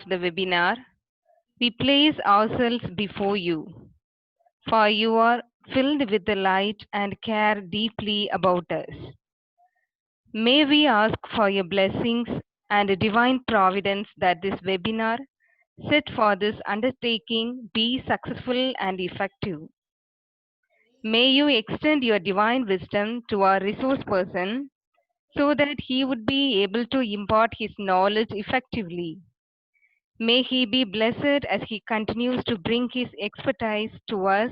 the webinar, we place ourselves before you, for you are filled with the light and care deeply about us. May we ask for your blessings and divine providence that this webinar set for this undertaking be successful and effective. May you extend your divine wisdom to our resource person so that he would be able to impart his knowledge effectively. May he be blessed as he continues to bring his expertise to us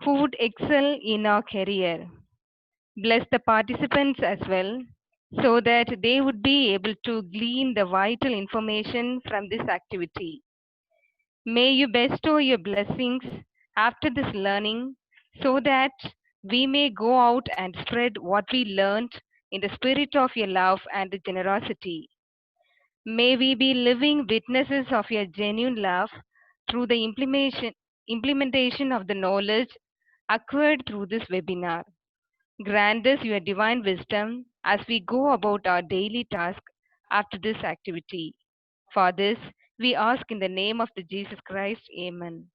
who would excel in our career. Bless the participants as well so that they would be able to glean the vital information from this activity. May you bestow your blessings after this learning so that we may go out and spread what we learned in the spirit of your love and generosity. May we be living witnesses of your genuine love through the implementation of the knowledge acquired through this webinar. Grant us your divine wisdom as we go about our daily task after this activity. For this, we ask in the name of the Jesus Christ. Amen.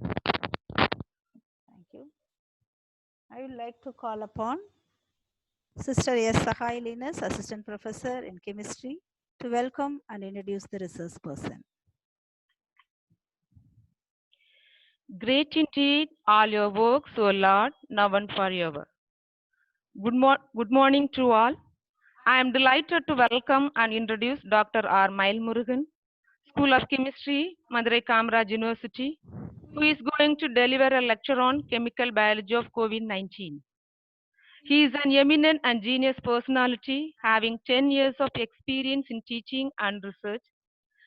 Thank you. I would like to call upon Sister S. Sahai Linus, Assistant Professor in Chemistry, to welcome and introduce the resource person. Great indeed, all your works, O Lord, now and forever. Good morning to all. I am delighted to welcome and introduce Dr. R. Mail Murugan, School of Chemistry, Madurai Kamaraj University, who is going to deliver a lecture on chemical biology of COVID-19. He is an eminent and genius personality, having 10 years of experience in teaching and research.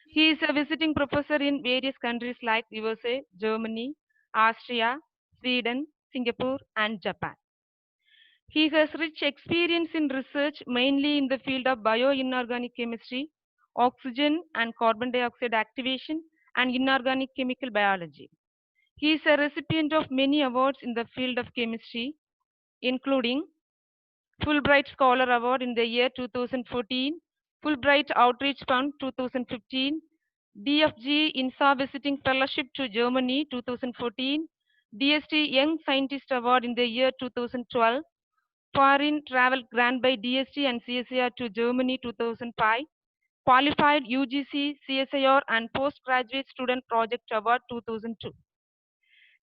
He is a visiting professor in various countries like USA, Germany, Austria, Sweden, Singapore, and Japan. He has rich experience in research, mainly in the field of bioinorganic chemistry, oxygen and carbon dioxide activation, and inorganic chemical biology. He is a recipient of many awards in the field of chemistry, including Fulbright Scholar Award in the year 2014, Fulbright Outreach Fund 2015, DFG INSA Visiting Fellowship to Germany 2014, DST Young Scientist Award in the year 2012, Foreign Travel Grant by DST and CSIR to Germany 2005, Qualified UGC, CSIR and Postgraduate Student Project Award 2002.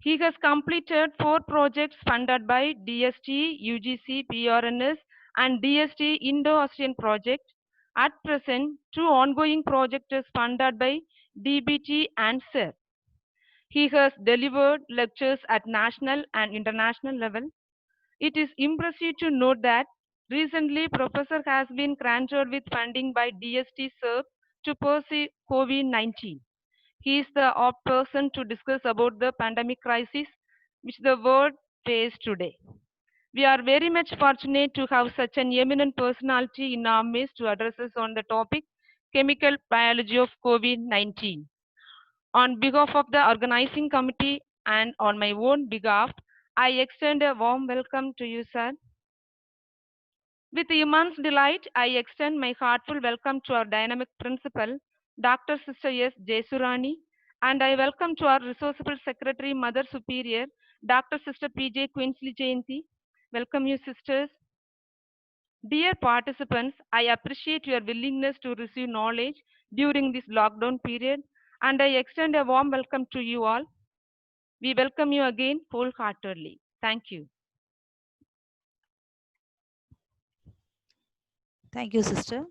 He has completed 4 projects funded by DST, UGC, PRNS, and DST Indo-ASEAN project. At present, 2 ongoing projects funded by DBT and SIR. He has delivered lectures at national and international level. It is impressive to note that recently Professor has been granted with funding by DST SIR to pursue COVID-19. He is the opt person to discuss about the pandemic crisis which the world faces today. We are very much fortunate to have such an eminent personality in our midst to address us on the topic chemical biology of COVID-19. On behalf of the organizing committee and on my own behalf, I extend a warm welcome to you, sir. With immense delight, I extend my heartfelt welcome to our dynamic principal, Dr. Sister S. Jesurani, and I welcome to our resourceful secretary, Mother Superior, Dr. Sister P.J. Queensley Jayanti. Welcome you, sisters. Dear participants, I appreciate your willingness to receive knowledge during this lockdown period, and I extend a warm welcome to you all. We welcome you again wholeheartedly. Thank you. Thank you, Sister.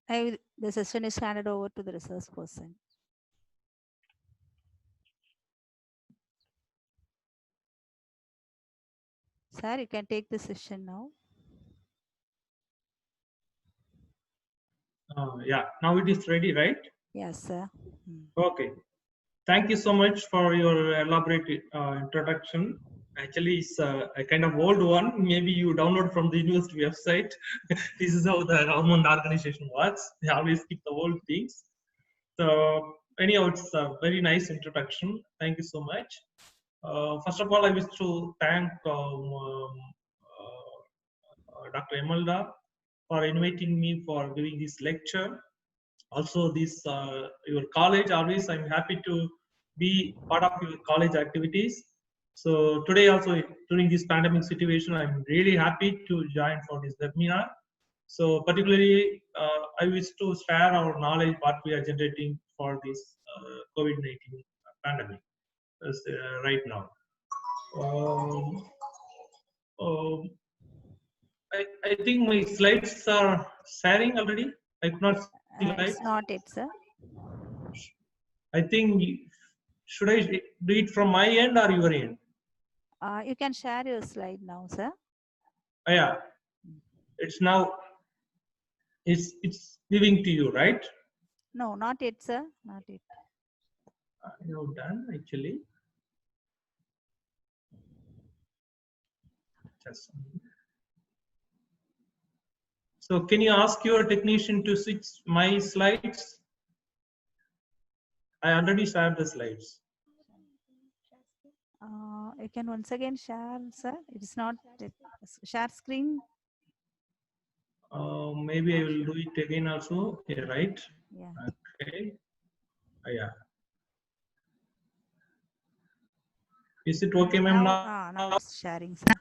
The session is handed over to the resource person. Sir, you can take the session now. Yeah, now it is ready, right? Yes, sir. Okay. Thank you so much for your elaborate introduction. Actually, it's a kind of old one. Maybe you download from the university website. This is how the government organization works. They always keep the old things. So anyhow, it's a very nice introduction. Thank you so much. First of all, I wish to thank Dr. Emelda for inviting me for giving this lecture. also this your college. Always I'm happy to be part of your college activities. So today also during this pandemic situation, I'm really happy to join for this webinar. So particularly, I wish to share our knowledge what we are generating for this COVID-19 pandemic right now. Um, um, I think my slides are sharing already. I could not see live. It's not it, sir. I think, should I do it from my end or your end? You can share your slide now, sir. Yeah, it's now, it's giving to you, right? No, not it, sir. Not it. I have done actually. Just a minute. So can you ask your technician to switch my slides? I already shared the slides. You can once again share, sir. It is not it. Share screen. Maybe I will do it again also. Yeah, right? Yeah. Okay. Yeah. Is it okay, ma'am? Now it's sharing, sir.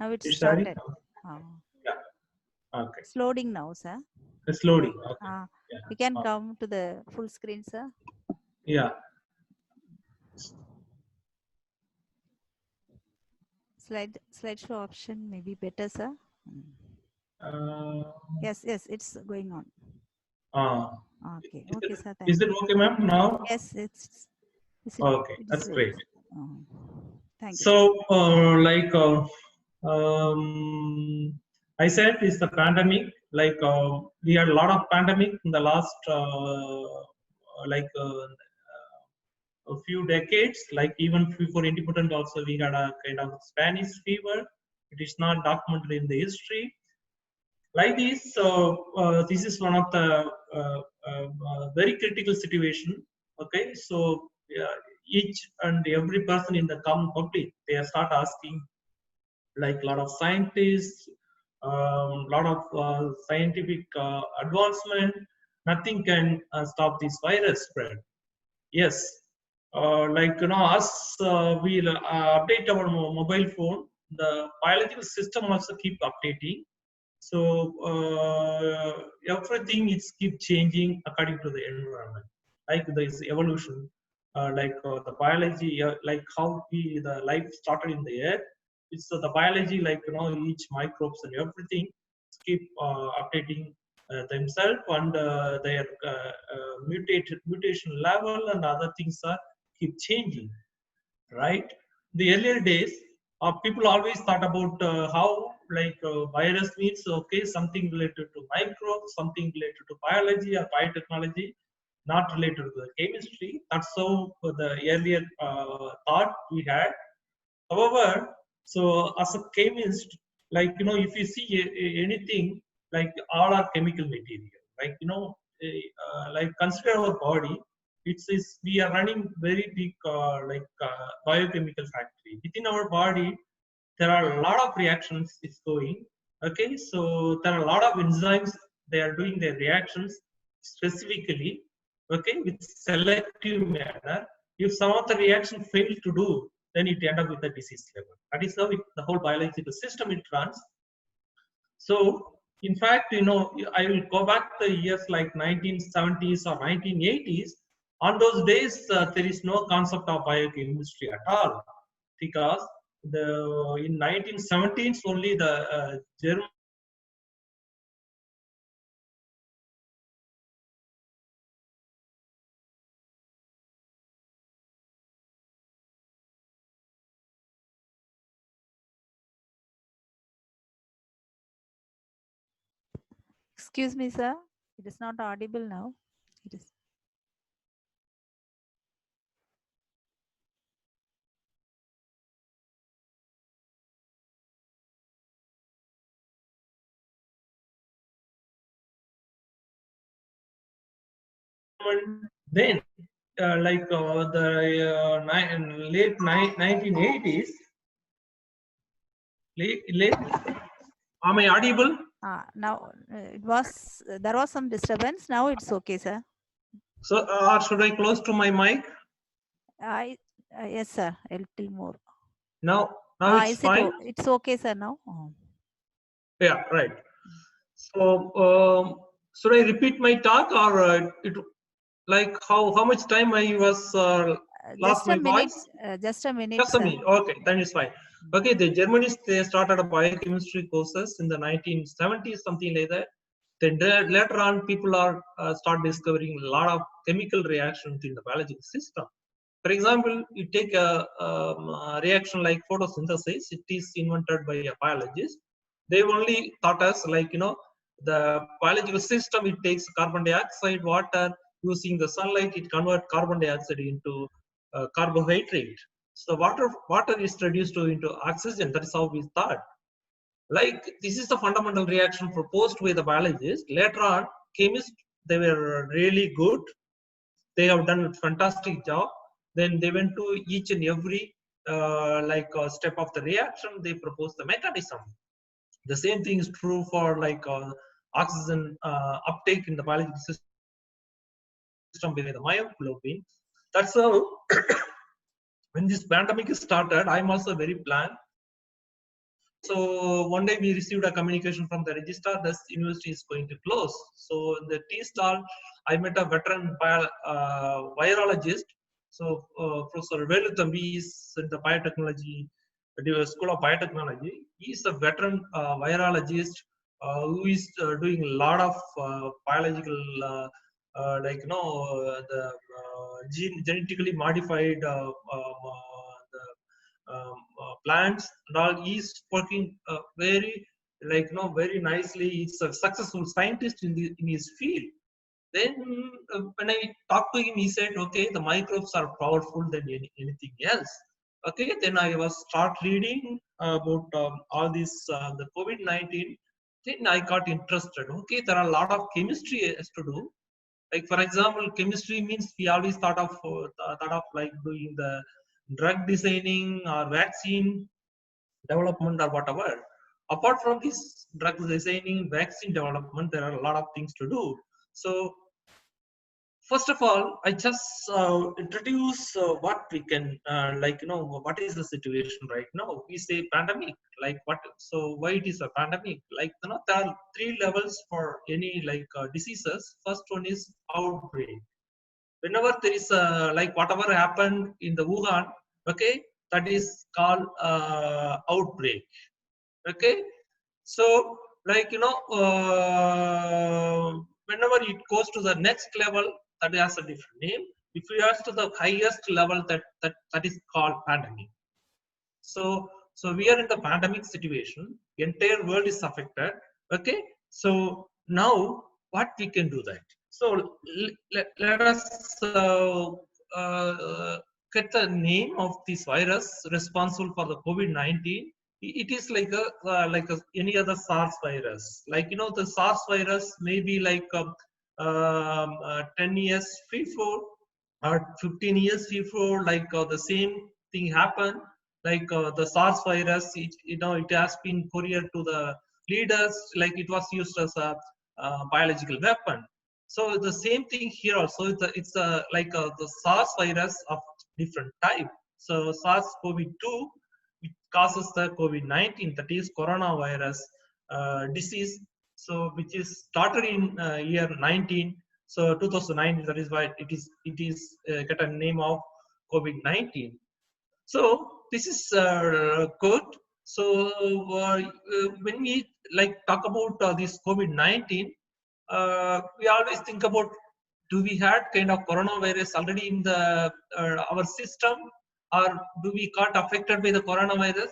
Now it's sharing? started. Yeah. Okay. It's loading now, sir. It's loading. Okay. Yeah. You can come to the full screen, sir. Yeah. Slideshow option may be better, sir. Yes, it's going on. Okay, okay, sir. Is it okay, ma'am? Now? Yes, it's okay. That's great. Thank you. So, I said it's the pandemic. Like we had a lot of pandemic in the last a few decades. Like even before independence, also we had a kind of Spanish fever. It is not documented in the history. Like this, this is one of the very critical situation. Okay, so each and every person in the common public, they start asking, like a lot of scientists, lot of scientific advancement, nothing can stop this virus spread. Yes, like us, we'll update our mobile phone. The biological system also keep updating. So everything is keep changing according to the environment. Like this evolution, the biology, like how the life started in the earth. It's the biology, like each microbes and everything keep updating themselves, and their mutation level and other things are keep changing, right? The earlier days, people always thought about how virus means, okay, something related to microbes, something related to biology or biotechnology, not related to the chemistry. That's how the earlier thought we had. However, so as a chemist, if you see anything, like all are chemical material, consider our body. We are running very big biochemical factory within our body. There are a lot of reactions is going. Okay, so there are a lot of enzymes. They are doing their reactions specifically. Okay, with selective manner. If some of the reaction fail to do, then it end up with the disease level. That is how the whole biological system it runs. So, in fact, I will go back to the years like 1970s or 1980s. On those days, there is no concept of biochemistry at all, because in 1917s only the German Excuse me, sir. It is not audible now. It is. then late 1980s, late, am I audible? Now it was there was some disturbance. Now it's okay, sir. So, or should I close to my mic? I yes, sir. A little more. Now it's Is fine. it's okay, sir. Now. Yeah, right. So, should I repeat my talk, or it like how much time I was lost Just my a minute. voice? Just a minute, Just a sir. minute. Okay, then it's fine. Okay, the Germans, they started a biochemistry courses in the 1970s, something like that. Then later on, people are start discovering a lot of chemical reactions in the biological system. For example, you take a reaction like photosynthesis. It is invented by a biologist. They only taught us, like, the biological system. It takes carbon dioxide, water. Using the sunlight, it converts carbon dioxide into carbohydrate. So water is reduced into oxygen. That is how we start. Like, this is the fundamental reaction proposed by the biologists. Later on, chemists, they were really good. They have done a fantastic job. Then they went to each and every step of the reaction. They proposed the mechanism. The same thing is true for oxygen uptake in the biological system by the myoglobin. That's how when this pandemic started, I'm also very blank. So one day we received a communication from the registrar that university is going to close. So in the tea stall, I met a veteran virologist. So Professor Veluthambi is in the biotechnology, the School of Biotechnology. He is a veteran virologist who is doing a lot of biological, the genetically modified plants and all. He's working very very nicely. He's a successful scientist in his field. Then when I talked to him, he said, okay, the microbes are powerful than anything else. Okay, then I was start reading about all this the COVID-19. Then I got interested. Okay, there are a lot of chemistry has to do. Like, for example, chemistry means we always thought of like doing the drug designing or vaccine development or whatever. Apart from this drug designing, vaccine development, there are a lot of things to do. So first of all, I just introduce what we can what is the situation right now. We say pandemic, like what? So why it is a pandemic? Like, there are three levels for any diseases. First one is outbreak. Whenever there is whatever happened in the Wuhan, okay, that is called outbreak. Okay, so whenever it goes to the next level, that has a different name. If you ask to the highest level, that is called pandemic. So we are in the pandemic situation. Entire world is affected. Okay, so now what we can do that? So let us get the name of this virus responsible for the COVID-19. It is like any other SARS virus. The SARS virus may be 10 years before or 15 years before, the same thing happened. The SARS virus, it has been couriered to the leaders, like it was used as a biological weapon. So the same thing here also. It's the SARS virus of different type. So SARS-CoV-2, it causes the COVID-19, that is coronavirus disease. So which is started in year 2019. That is why it is get a name of COVID-19. So this is good. So when we talk about this COVID-19, we always think about, do we had kind of coronavirus already in the our system, or do we got affected by the coronavirus?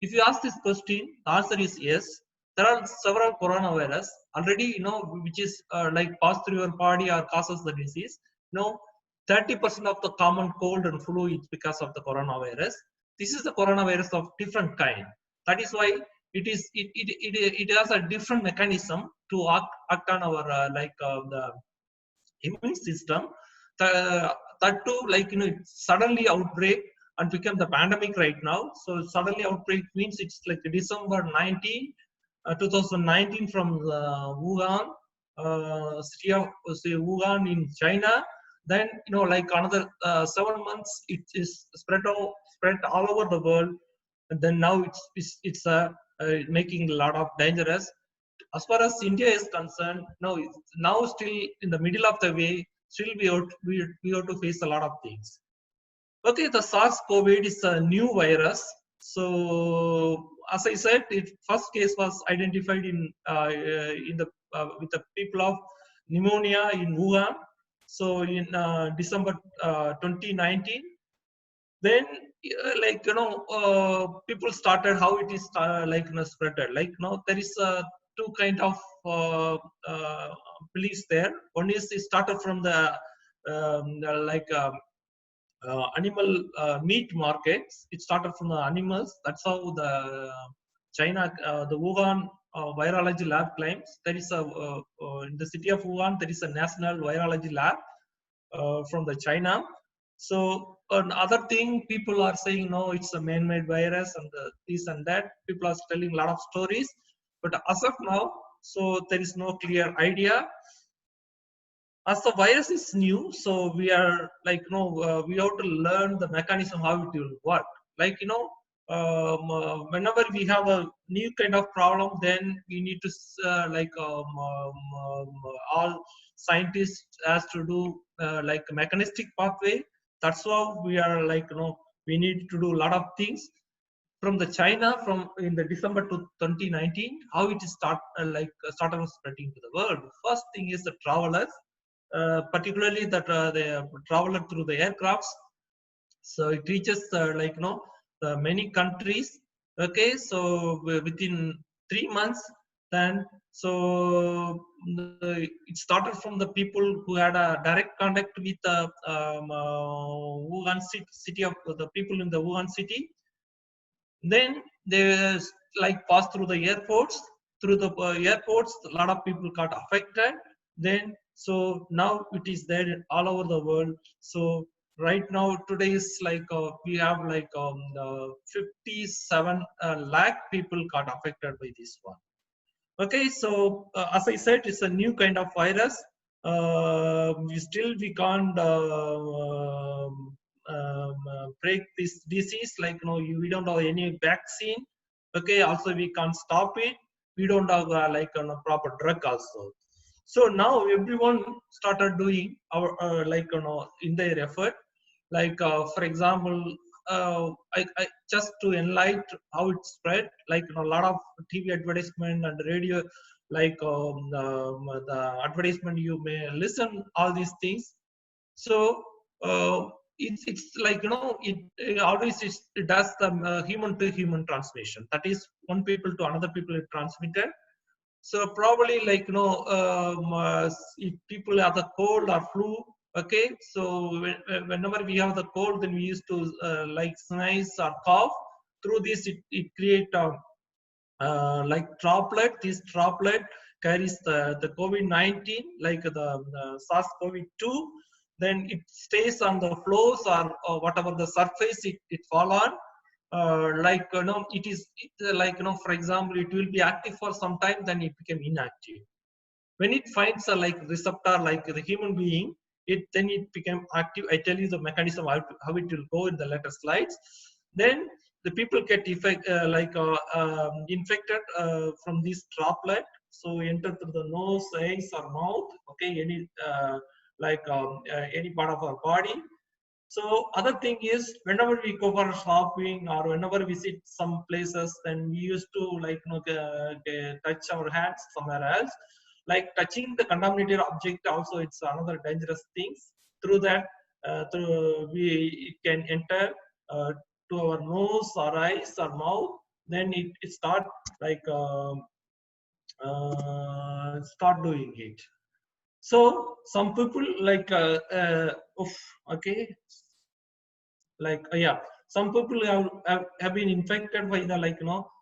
If you ask this question, the answer is yes. There are several coronavirus already, which is pass through your body or causes the disease. 30% of the common cold and flu is because of the coronavirus. This is the coronavirus of different kind. That is why it has a different mechanism to act on our the immune system. That too, suddenly outbreak and become the pandemic right now. So suddenly outbreak means it's like December 19. 2019 from Wuhan, city of Wuhan in China. Then like another 7 months, it is spread all over the world. And then now it's making a lot of dangerous. As far as India is concerned, now still in the middle of the way, still we have to face a lot of things. Okay, the SARS-CoV is a new virus. So as I said, first case was identified with the people of pneumonia in Wuhan. So in December 2019, then people started how it is spreaded. There is two kind of beliefs there. One is it started from the animal meat markets. It started from the animals. That's how the China, the Wuhan virology lab claims. There is in the city of Wuhan, there is a national virology lab from the China. So another thing, people are saying, no, it's a man-made virus and this and that. People are telling a lot of stories. But as of now, so there is no clear idea. As the virus is new, so we are we have to learn the mechanism how it will work. Whenever we have a new kind of problem, then we need to all scientists has to do like a mechanistic pathway. That's how we are we need to do a lot of things. From the China, from in the December 2019, how it is started spreading to the world. First thing is the travelers. Particularly that they travel through the aircrafts, so it reaches the many countries. Okay, so within 3 months, then it started from the people who had a direct contact with the Wuhan city of the people in the Wuhan city. Then they pass through the airports. Through the airports, a lot of people got affected. Then so now it is there all over the world. So right now today is we have 57 lakh people got affected by this one. Okay, so as I said, it's a new kind of virus. We can't break this disease. We don't have any vaccine. Okay, also we can't stop it. We don't have a proper drug also. So now everyone started doing our in their effort. For example, I just to enlighten how it spread. A lot of TV advertisement and radio, the advertisement you may listen all these things. So it's it always it does the human to human transmission. That is one people to another people it transmitted. So probably if people have the cold or flu, okay. So whenever we have the cold, then we used to sneeze or cough. Through this, it create droplet. This droplet carries the COVID-19, the SARS-CoV-2. Then it stays on the floors or whatever the surface it fall on. It is for example, it will be active for some time, then it became inactive. When it finds a receptor like the human being, then it became active. I tell you the mechanism how it will go in the later slides. Then the people get infected from this droplet. So enter through the nose, eyes, or mouth. Okay, any part of our body. So other thing is, whenever we go for shopping or whenever we visit some places, then we used to touch our hands somewhere else. Touching the contaminated object also, it's another dangerous thing. Through that, it can enter to our nose or eyes or mouth. Then it start start doing it. So some people okay, some people have been infected by the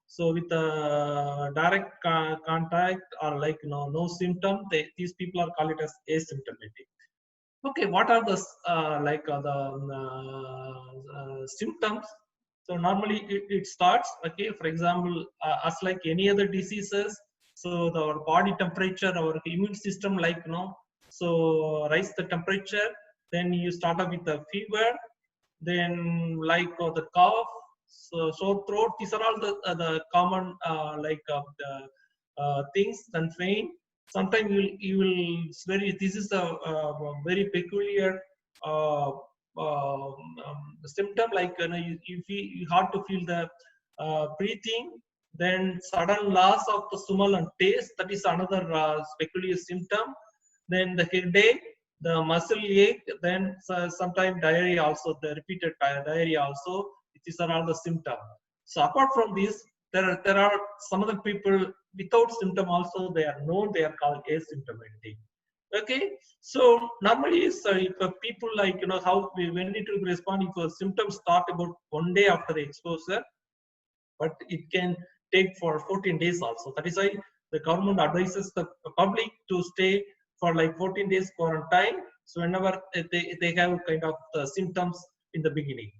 so with direct contact or no symptom, these people are called it as asymptomatic. Okay, what are the symptoms? So normally it starts, okay, for example, as like any other diseases. So our body temperature, our immune system, like, you know, so rise the temperature, then you start up with the fever, then like the cough, so sore throat. These are all the common things. Then faint. Sometimes you will it's very. This is a very peculiar symptom. Like, you know, you hard to feel the breathing. Then sudden loss of the smell and taste. That is another peculiar symptom. Then the headache, the muscle ache, then sometimes diarrhea also, the repeated diarrhea also. These are all the symptoms. So apart from this, there are some other people without symptom also. They are known. They are called asymptomatic. Okay, so normally, so if people, like, you know, how when it will respond if symptoms start about 1 day after the exposure, but it can take for 14 days also. That is why the government advises the public to stay for like 14 days quarantine. So whenever they have kind of symptoms in the beginning.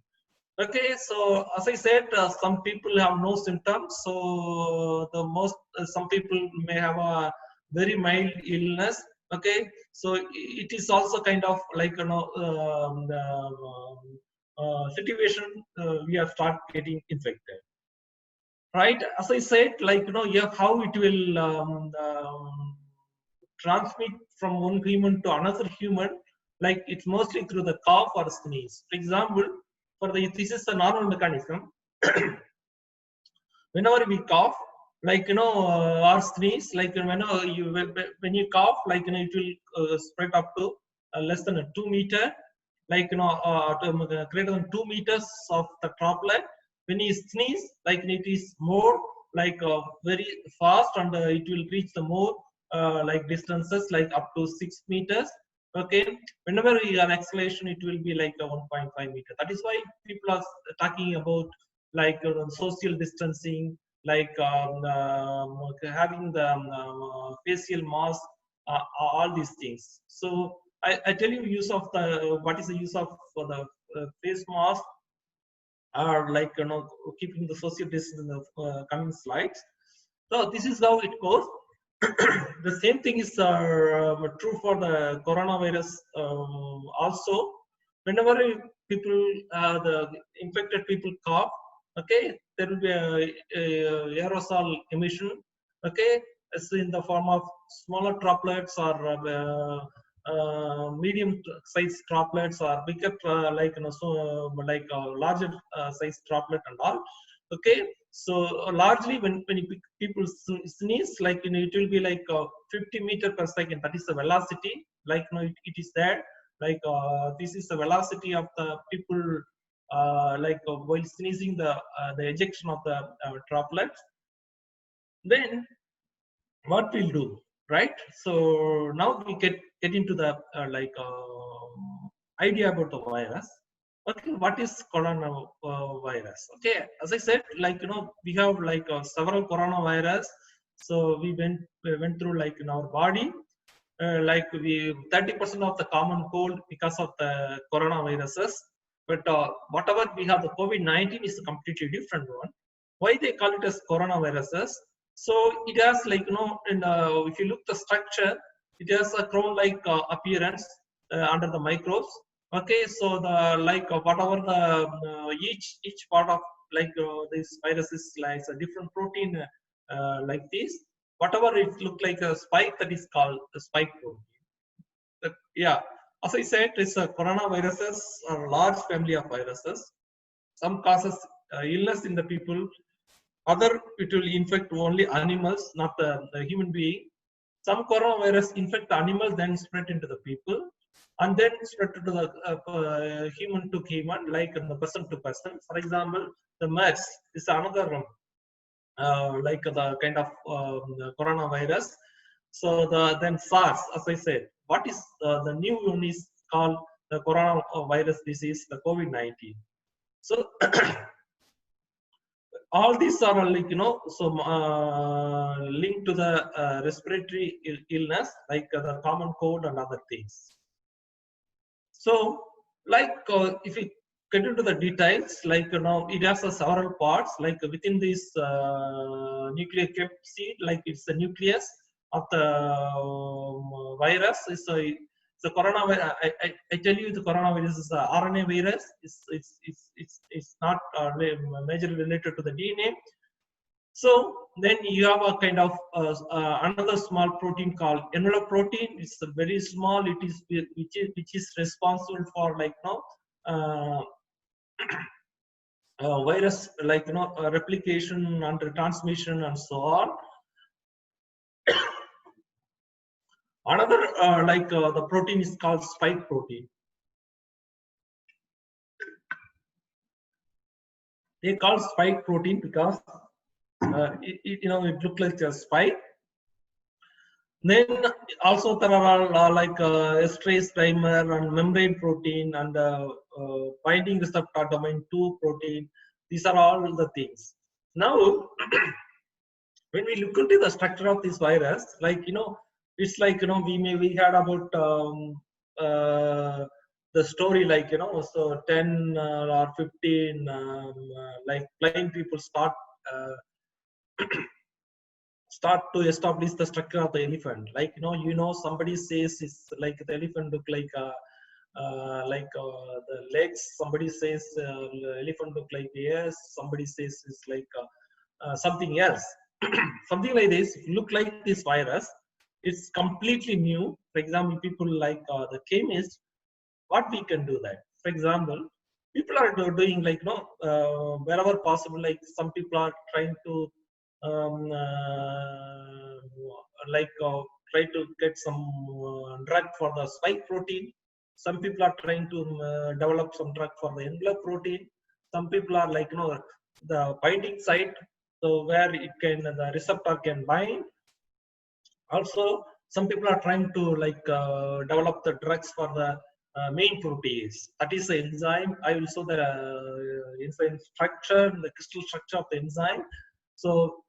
Okay, so as I said, some people have no symptoms. So the most some people may have a very mild illness. Okay, so it is also kind of like, you know, situation we have start getting infected. Right, as I said, like, you know, yeah, how it will transmit from one human to another human, like it's mostly through the cough or sneeze. For example, this is a normal mechanism. Whenever we cough, like, you know, or sneeze, like whenever when you cough, like, you know, it will spread up to less than 2 meter, like, you know, greater than 2 meters of the droplet. When you sneeze, like, it is more like very fast, and it will reach the more like distances, like up to 6 meters. Okay, whenever you have exhalation, it will be like a 1.5 meter. That is why people are talking about like social distancing, like having the facial mask, all these things. So I tell you use of the what is the use of for the face mask, or like, you know, keeping the social distance in the coming slides. So this is how it goes. The same thing is true for the coronavirus also. Whenever people, the infected people cough, okay, there will be a aerosol emission, okay, it's in the form of smaller droplets, or medium size droplets, or bigger like, you know, so like larger size droplet and all. Okay, so largely when people sneeze, like, you know, it will be like 50 meter per second. That is the velocity, like, you know, it is there, like this is the velocity of the people like while sneezing, the ejection of the droplets. Then what we'll do, right? So now we get into the idea about the virus. Okay, what is coronavirus? Okay, as I said, like, you know, we have like several coronavirus. So we went through, like, in our body, like we 30% of the common cold because of the coronaviruses. But whatever we have, the COVID-19 is a completely different one. Why they call it as coronaviruses? So it has, like, you know, in if you look the structure, it has a crown-like appearance under the microbes. Okay, so the like whatever the each part of like this virus is like a different protein like this. Whatever it look like a spike, that is called the spike protein. Yeah, as I said, it's a coronaviruses, a large family of viruses. Some causes illness in the people. Other, it will infect only animals, not the human being. Some coronavirus infect the animals, then spread into the people, and then spread to the human to human, like the person to person. For example, the MERS is another one, like the kind of coronavirus. So then SARS, as I said, what is the new one is called the coronavirus disease, the COVID-19. So all these are, like, you know, so linked to the respiratory illness, like the common cold and other things. So like if we get into the details, like it has several parts. Like within this nucleic capsid, like it's the nucleus of the virus. It's a coronavirus. I tell you, the coronavirus is the RNA virus. It's not majorly related to the DNA. So then you have a kind of another small protein called envelope protein. It's a very small. It is which is responsible for like virus, like replication and transmission and so on. Another the protein is called spike protein. They call spike protein because it looked like a spike. Then also there are like esterase dimer and membrane protein and binding receptor domain 2 protein. These are all the things. Now, when we look into the structure of this virus, like it's like we heard about the story, like so 10 or 15 like blind people start to establish the structure of the elephant. Like somebody says it's like the elephant look like the legs. Somebody says elephant look like the ears. Somebody says it's like something else. Something like this. If you look like this virus, it's completely new. For example, people like the chemists, what we can do that. For example, people are doing like wherever possible. Like some people are trying to try to get some drug for the spike protein. Some people are trying to develop some drug for the envelope protein. Some people are like the binding site, so where it can the receptor can bind. Also, some people are trying to like develop the drugs for the main protease. That is the enzyme. I will show the enzyme structure, the crystal structure of the enzyme. So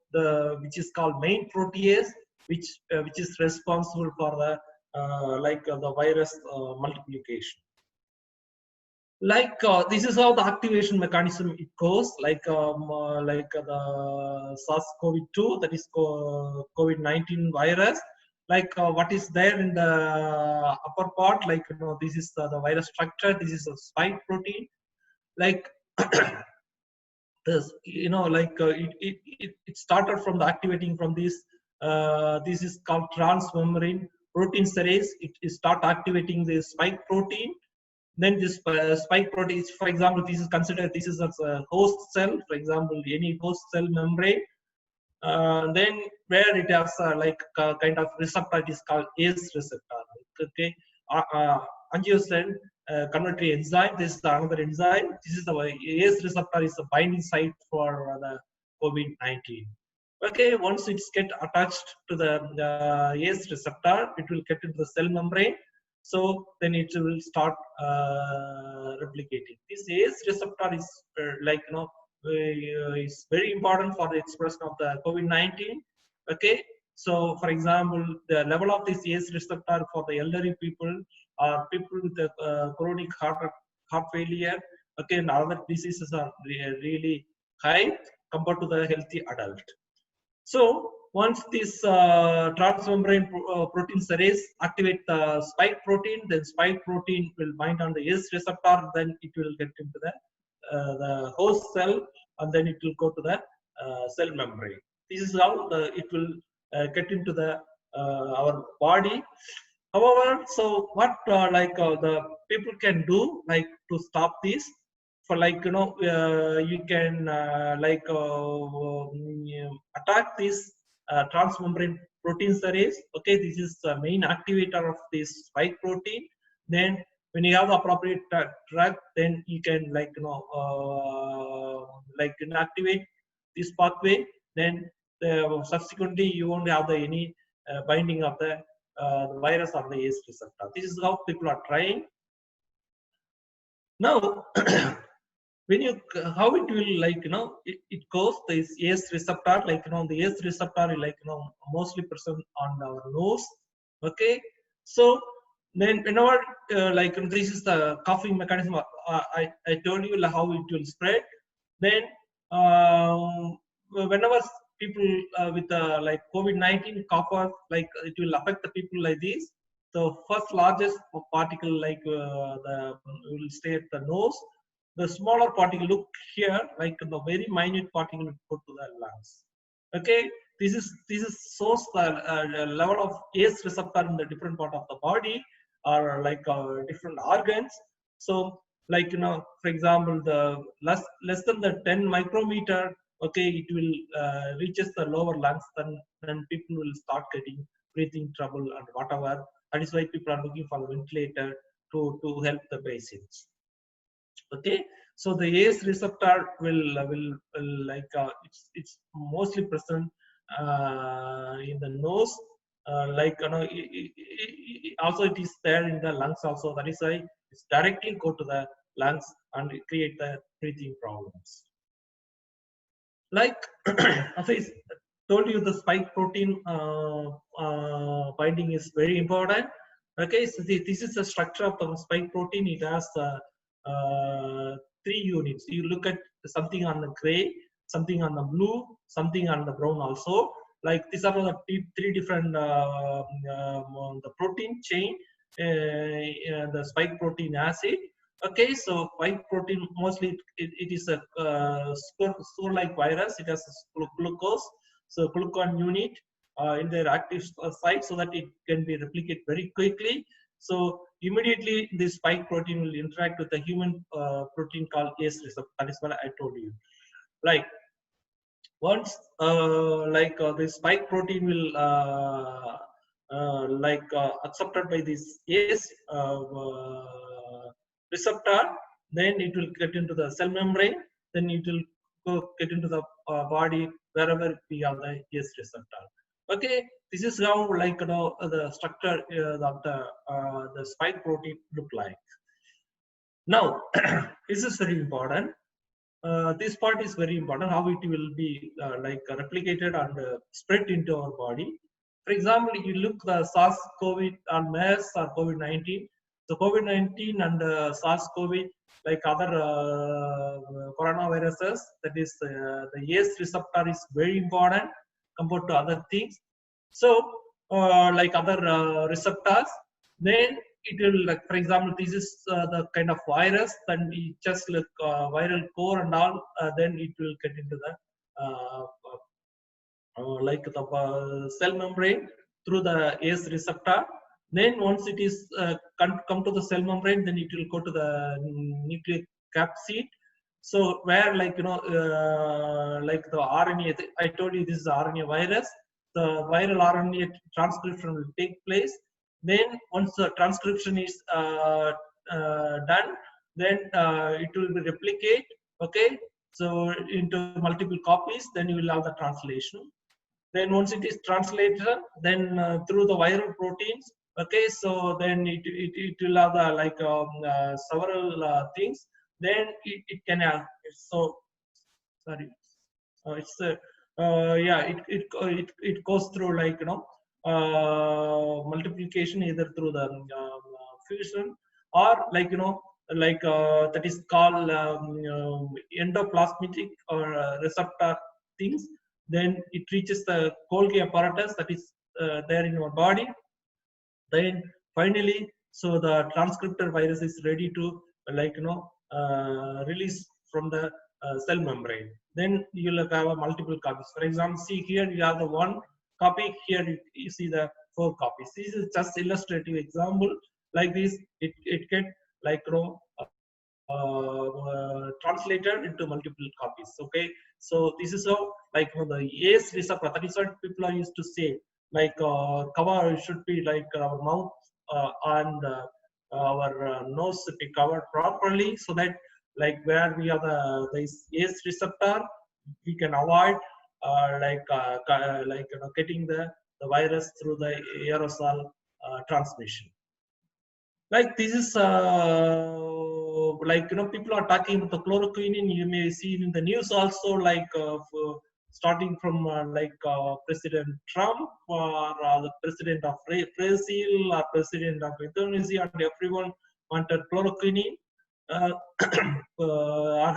which is called main protease, which is responsible for the the virus multiplication. Like this is how the activation mechanism it goes. Like the SARS-CoV-2, that is COVID-19 virus. Like what is there in the upper part, like this is the virus structure. This is a spike protein. Like this, it started from the activating from this. This is called transmembrane protein serase. It start activating the spike protein. Then this spike protein, for example, this is considered, this is a host cell. For example, any host cell membrane. Then where it has kind of receptor, it is called ACE receptor. Okay, angiotensin converter enzyme. This is another enzyme. This is the ACE receptor is the binding site for the COVID-19. Okay, once it's get attached to the ACE receptor, it will get into the cell membrane. So then it will start replicating. This ACE receptor is is very important for the expression of the COVID-19. Okay, so for example, the level of this ACE receptor for the elderly people or people with the chronic heart failure, okay, and other diseases are really high compared to the healthy adult. So once this transmembrane protein serase activate the spike protein, then spike protein will bind on the ACE receptor, then it will get into the host cell, and then it will go to the cell membrane. This is how it will get into the our body. However, so what the people can do to stop this? For you can attack this transmembrane protein serase. Okay, this is the main activator of this spike protein. Then when you have the appropriate drug, then you can inactivate this pathway. Then subsequently you won't have any binding of the virus or the ACE receptor. This is how people are trying. Now, when you how it will it goes this ACE receptor, the ACE receptor is mostly present on our nose. Okay, so Then whenever like this is the coughing mechanism, I told you how it will spread. Then whenever people with like COVID-19 cough up, like it will affect the people like this. The first largest particle like the will stay at the nose. The smaller particle look here, like the very minute particle will go to the lungs. Okay, this shows the level of ACE receptor in the different part of the body or like different organs. So like for example, the less than the 10 micrometer, okay, it will reaches the lower lungs, then people will start getting breathing trouble and whatever. That is why people are looking for a ventilator to help the patients. Okay, so the ACE receptor will like it's mostly present in the nose, like also it is there in the lungs also. That is why it's directly go to the lungs and create the breathing problems. Like as I told you, the spike protein binding is very important. Okay, so this is the structure of the spike protein. It has 3 units. You look at something on the gray, something on the blue, something on the brown also. Like these are the 3 different the protein chain, the spike protein acid. Okay, so spike protein mostly it is a spore-like virus. It has a glucose, so glucon unit in their active site, so that it can be replicated very quickly. So immediately this spike protein will interact with the human protein called ACE receptor. That is what I told you. Like once the spike protein will accepted by this ACE receptor, then it will get into the cell membrane, then it will go get into the body wherever we have the ACE receptor. Okay, this is how like the structure of the spike protein look like. Now this is very important. This part is very important, how it will be replicated and spread into our body. For example, you look the SARS-CoV or MERS or COVID-19. So COVID-19 and SARS-CoV, like other coronaviruses, that is the ACE receptor is very important compared to other things. So like other receptors, then it will, like for example, this is the kind of virus, then it just like viral core and all, then it will get into the like the cell membrane through the ACE receptor. Then once it is come to the cell membrane, then it will go to the nucleic capsid. So where like like the RNA, I told you this is the RNA virus. The viral RNA transcription will take place. Then once the transcription is done, then it will be replicate. Okay, so into multiple copies, then you will have the translation. Then once it is translated, then through the viral proteins, okay, so then it will have the like several things. Then it can have, so sorry, it's yeah, it goes through like multiplication either through the fusion or like like that is called endoplasmic or receptor things. Then it reaches the Golgi apparatus that is there in our body. Then finally, so the transcriptor virus is ready to like release from the cell membrane. Then you will have a multiple copies. For example, see here you have the 1 copy. Here you see the 4 copies. This is just illustrative example. Like this, it get like translated into multiple copies. Okay, so this is how like the ACE receptor. That is what people are used to say. Like cover should be like our mouth and our nose should be covered properly, so that like where we have the ACE receptor, we can avoid getting the virus through the aerosol transmission. Like this is like people are talking about the chloroquine. You may see in the news also like starting from President Trump or the President of Brazil or President of Indonesia, and everyone wanted chloroquine or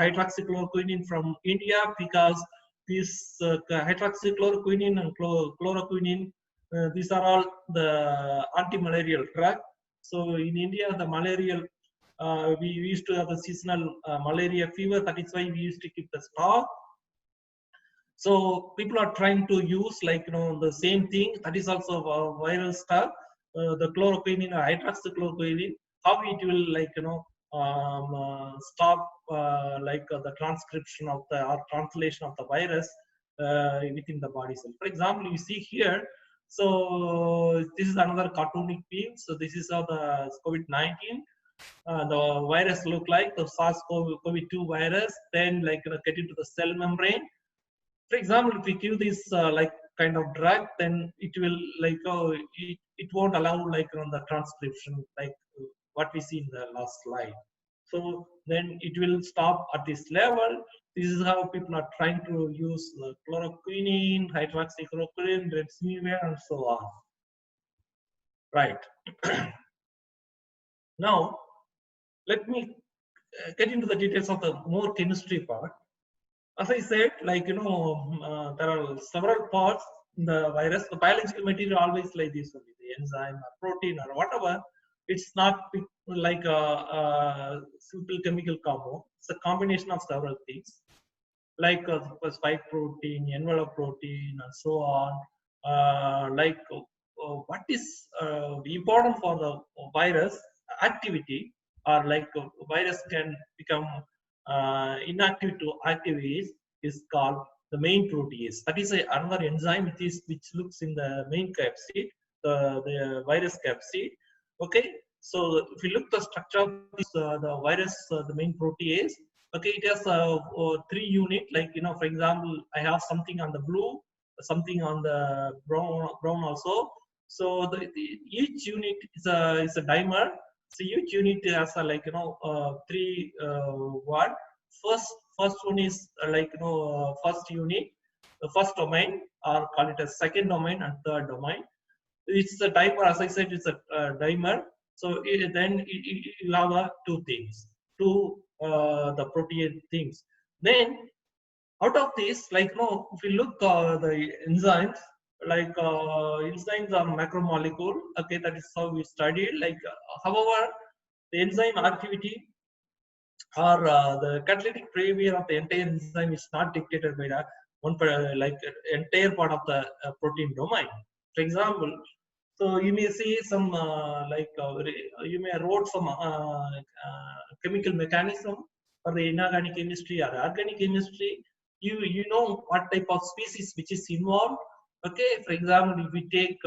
hydroxychloroquine from India, because this hydroxychloroquine and chloroquine, these are all the anti-malarial drug. So in India, the malarial, we used to have a seasonal malaria fever. That is why we used to keep the stock. So people are trying to use the same thing. That is also a viral stuff. The chloroquine or hydroxychloroquine, how it will stop the transcription of the or translation of the virus within the body cell. For example, you see here. So this is another cartoonic view. So this is how the COVID-19. The virus look like the SARS-CoV-2 virus. Then get into the cell membrane. For example, if we give this kind of drug, then it will it won't allow the transcription like what we see in the last slide. So then it will stop at this level. This is how people are trying to use chloroquine, hydroxychloroquine, remdesivir, and so on. Right. Now, let me get into the details of the more chemistry part. As I said, there are several parts in the virus. The biological material always like this only, the enzyme or protein or whatever. It's not like a simple chemical compound. It's a combination of several things, like spike protein, envelope protein, and so on. What is important for the virus activity, or virus can become inactive to active is called the main protease. That is another enzyme which looks in the main capsid, the virus capsid. Okay, so if you look the structure of this, the virus, the main protease. Okay, it has 3 units. For example, I have something on the blue, something on the brown also. So each unit is a dimer. So each unit has a 3 what. First one is first unit, the first domain, or call it a second domain and third domain. It's a dimer, as I said, it's a dimer. So then it will have 2 things, 2 the protein things. Then out of this, if you look the enzymes, enzymes are macromolecule. Okay, that is how we studied. However, the enzyme activity or the catalytic behavior of the entire enzyme is not dictated by the entire part of the protein domain. For example, so you may see some you may wrote some chemical mechanism for the inorganic chemistry or organic chemistry. You know what type of species which is involved. Okay, for example, if we take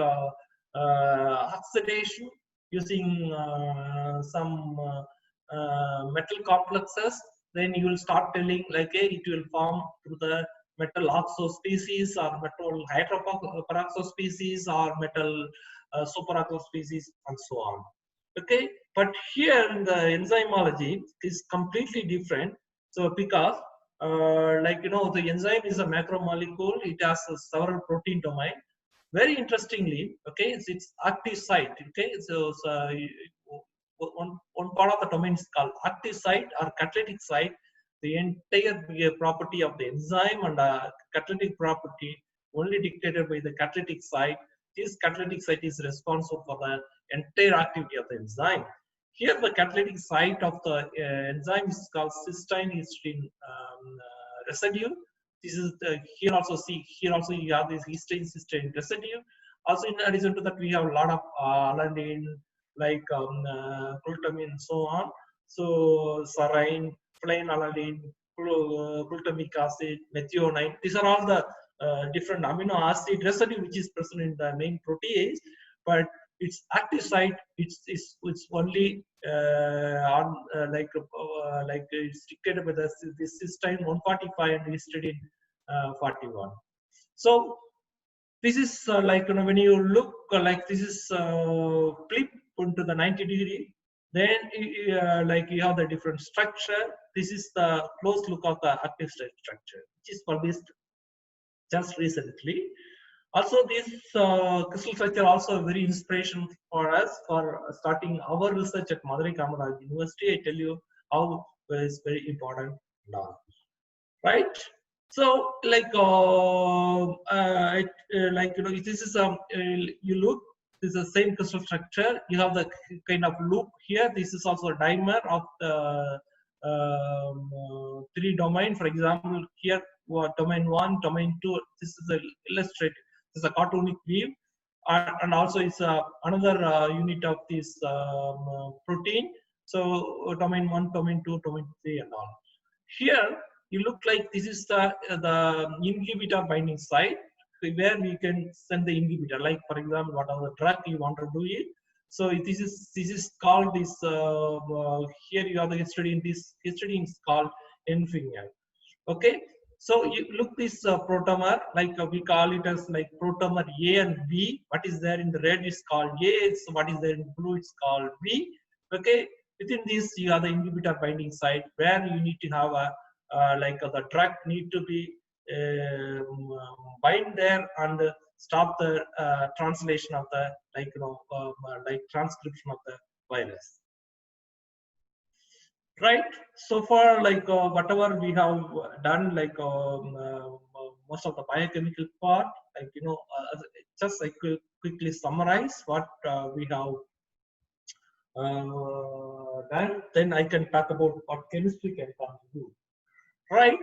oxidation using some metal complexes, then you will start telling it will form through the metal oxo species or metal hydroperoxo species or metal superoxo species and so on. Okay, but here in the enzymology is completely different. So because the enzyme is a macromolecule, it has several protein domain. Very interestingly, okay, it's active site. Okay, so one part of the domain is called active site or catalytic site. The entire property of the enzyme and catalytic property only dictated by the catalytic site. This catalytic site is responsible for the entire activity of the enzyme. Here, the catalytic site of the enzyme is called cysteine histidine residue. This is here also you have this cysteine residue. Also, in addition to that, we have a lot of alanine, glutamine and so on. So serine, phenylalanine, glutamic acid, methionine. These are all the different amino acid residue which is present in the main protease, but its active site it's only it's dictated by this cysteine 145 and histidine 41. So this is when you look this is flip into the 90 degree, then you have the different structure. This is the close look of the active site structure, which is called this just recently. Also, this crystal structure also very inspiration for us for starting our research at Madurai Kamaraj University. I tell you how it's very important now, right? So, like, this is you look. This is the same crystal structure. You have the kind of loop here. This is also a dimer of the 3 domain. For example, here domain 1, domain 2. This is a illustrate. This is a cartoonic view, and also it's another unit of this protein. So domain 1, domain 2, domain 3, and all. Here you look like this is the inhibitor binding site where we can send the inhibitor. Like for example, whatever drug you want to do it. So this is called this. Here you have the histidine. This histidine is called Enfinger. Okay. So you look this protomer, like we call it as like protomer A and B. What is there in the red is called A. It's what is there in blue is called B. Okay. Within this, you have the inhibitor binding site where you need to have a the drug need to be bind there and stop the translation of the transcription of the virus. Right. So far, whatever we have done, most of the biochemical part, just I could quickly summarize what we have done. Then I can talk about what chemistry can contribute. Right.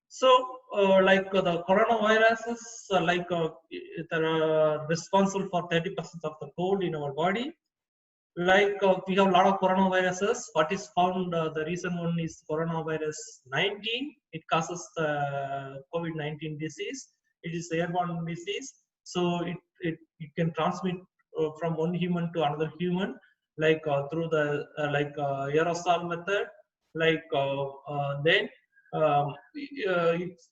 So, the coronaviruses, they're responsible for 30% of the cold in our body. We have a lot of coronaviruses. What is found, the recent one is coronavirus 19. It causes the COVID-19 disease. It is airborne disease. So it can transmit from one human to another human, through the aerosol method.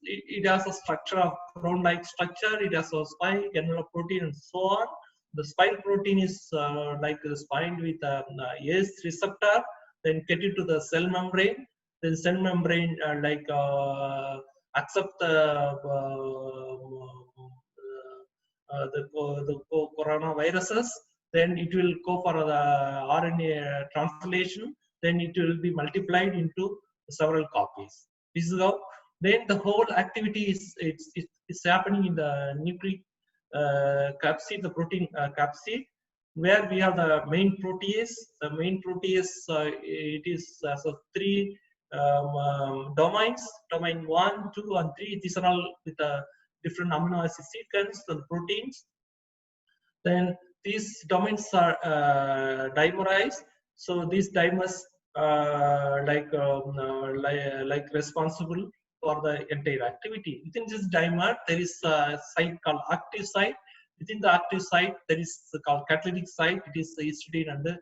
It has a structure of crown-like structure. It has a spike, envelope protein, and so on. The spike protein is spined with ACE receptor, then get into the cell membrane. Then cell membrane accept the coronaviruses. Then it will go for the RNA translation. Then it will be multiplied into several copies. This is how. Then the whole activity is happening in the nucleic capsid, the protein capsid, where we have the main protease. The main protease it is as of 3 domains: domain 1, 2, and 3. These are all with a different amino acid sequence and proteins. Then these domains are dimerized. So these dimers responsible for the entire activity. Within this dimer, there is a site called active site. Within the active site, there is called catalytic site. It is the histidine and the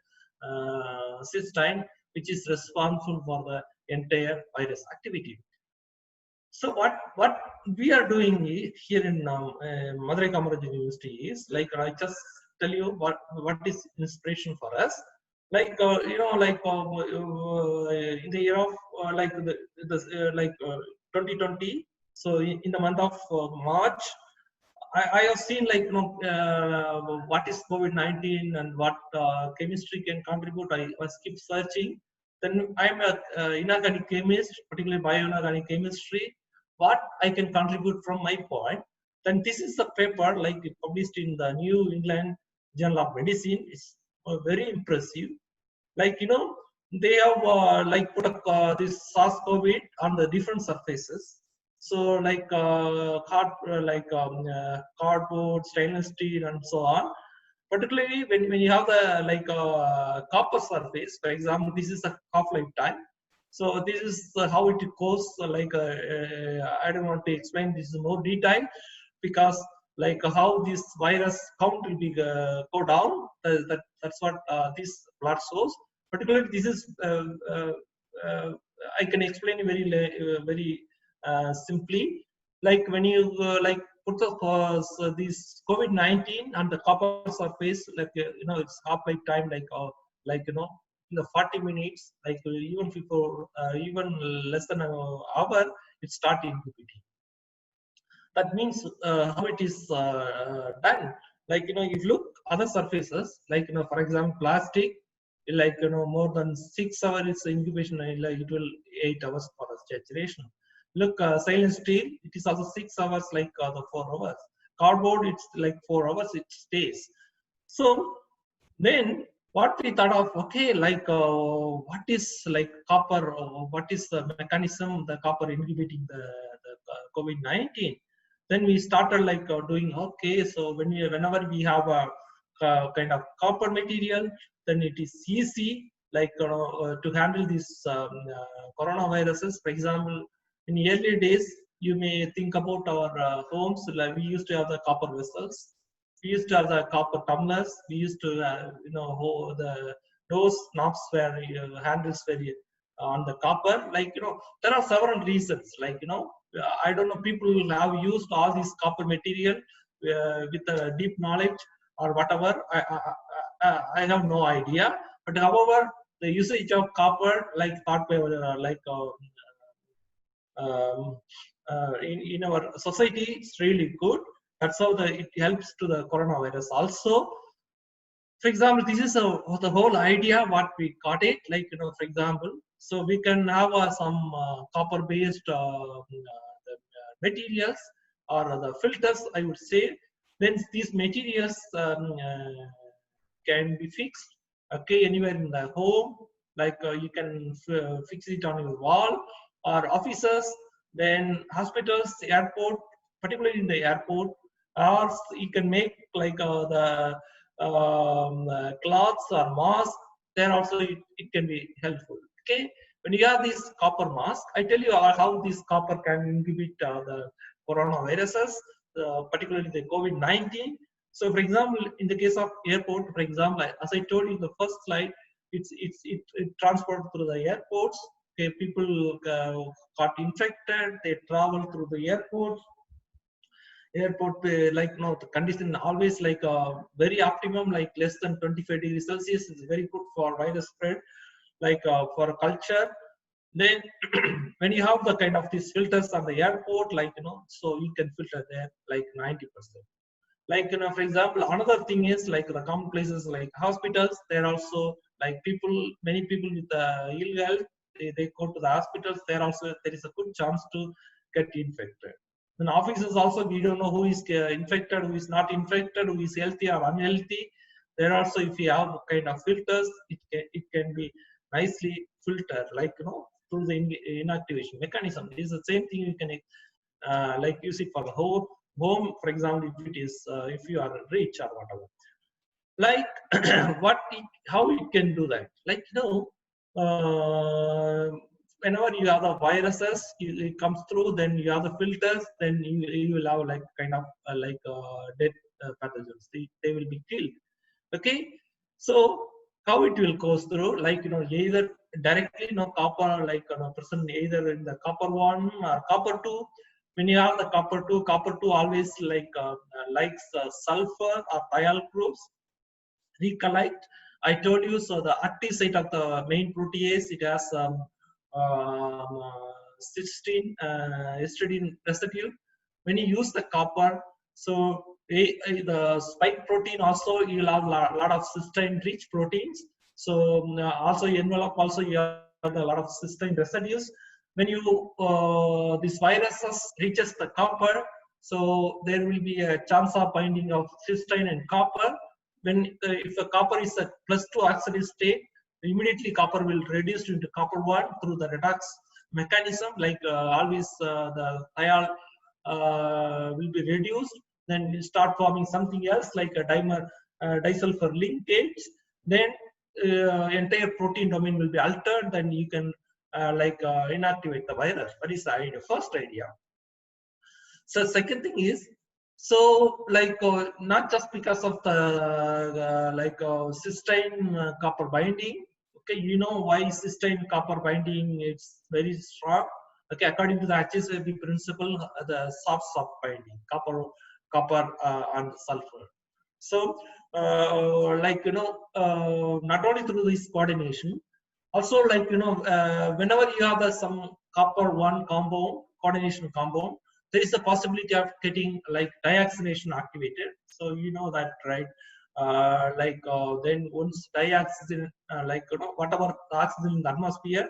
cysteine, which is responsible for the entire virus activity. So what we are doing here in Madurai Kamaraj University is, I just tell you what is inspiration for us. In the year of 2020. So in the month of March, I have seen what is COVID-19 and what chemistry can contribute. I keep searching. Then I'm an inorganic chemist, particularly bioinorganic chemistry. What I can contribute from my point. Then this is the paper published in the New England Journal of Medicine. It's very impressive. They have put this SARS-CoV on the different surfaces. So cardboard, stainless steel, and so on. Particularly when you have the copper surface, for example, this is a half-life time. So this is how it goes. I don't want to explain this in more detail, because how this virus count will be go down. That's what this plot shows. Particularly, this is I can explain very simply. When you put this COVID-19 on the copper surface, it's half-life time in the 40 minutes, even before even less than an hour, it starts inhibiting. That means how it is done. Like, if you look other surfaces, like, for example, plastic, like, more than 6 hours incubation, like it will 8 hours for the saturation. Look, stainless steel, it is also 6 hours, like the 4 hours. Cardboard, it's like 4 hours, it stays. So then what we thought of, okay, like what is like copper, what is the mechanism, the copper inhibiting the COVID-19? Then we started like doing, okay, so whenever we have a kind of copper material, then it is easy like to handle these coronaviruses. For example, in early days, you may think about our homes, like we used to have the copper vessels. We used to have the copper tumblers. We used to, the doors knobs were handles were on the copper. Like, there are several reasons. Like, I don't know, people have used all this copper material with a deep knowledge or whatever. I have no idea. But however, the usage of copper, like thought by in our society, it's really good. That's how it helps to the coronavirus also. For example, this is the whole idea what we got it, like, for example, so we can have some copper based materials or the filters, I would say. Then these materials can be fixed, okay, anywhere in the home. Like you can fix it on your wall or offices, then hospitals, airport, particularly in the airport, or you can make like the cloths or masks. There also it can be helpful. Okay, when you have this copper mask, I tell you how this copper can inhibit the coronaviruses, particularly the COVID-19. So, for example, in the case of airport, for example, as I told you in the first slide, it transported through the airports. Okay, people got infected. They travel through the airports. Airport, like, the condition always like very optimum, like less than 25 degrees Celsius is very good for virus spread, like for culture. Then when you have the kind of these filters on the airport, like, so you can filter there like 90%. Like, for example, another thing is like the common places like hospitals. They're also like many people with ill health, they go to the hospitals. There is a good chance to get infected. In offices also, we don't know who is infected, who is not infected, who is healthy or unhealthy. There also, if you have kind of filters, it can be nicely filtered, like, through the inactivation mechanism. It is the same thing. You can like use it for the home. For example, if it is if you are rich or whatever. Like how it can do that? Like, whenever you have the viruses, it comes through, then you have the filters, then you will have like kind of dead pathogens. They will be killed. Okay, so how it will goes through, like, either directly, copper, like, present either in the copper 1 or copper 2. When you have the copper 2 always like likes sulfur or thiol groups. Recollect, I told you, so the active site of the main protease, it has histidine residue. When you use the copper, so the spike protein also, you will have a lot of cysteine rich proteins. So also envelope also, you have a lot of cysteine residues. When you this viruses reaches the copper, so there will be a chance of binding of cysteine and copper. When if the copper is a +2 oxidation state, immediately copper will reduce into copper 1 through the redox mechanism. Like always, the thiol will be reduced. Then we start forming something else like a disulfur linkage. Then entire protein domain will be altered. Then you can inactivate the virus. That is the first idea. So second thing is, so like not just because of the cysteine copper binding. Okay, you know why cysteine copper binding is very strong. Okay, according to the HSAB principle, the soft binding copper and sulfur. So not only through this coordination, also like whenever you have some copper 1 compound, coordination compound, there is a possibility of getting like dioxination activated. So you know that, right? Then once dioxygen, whatever the oxygen in the atmosphere,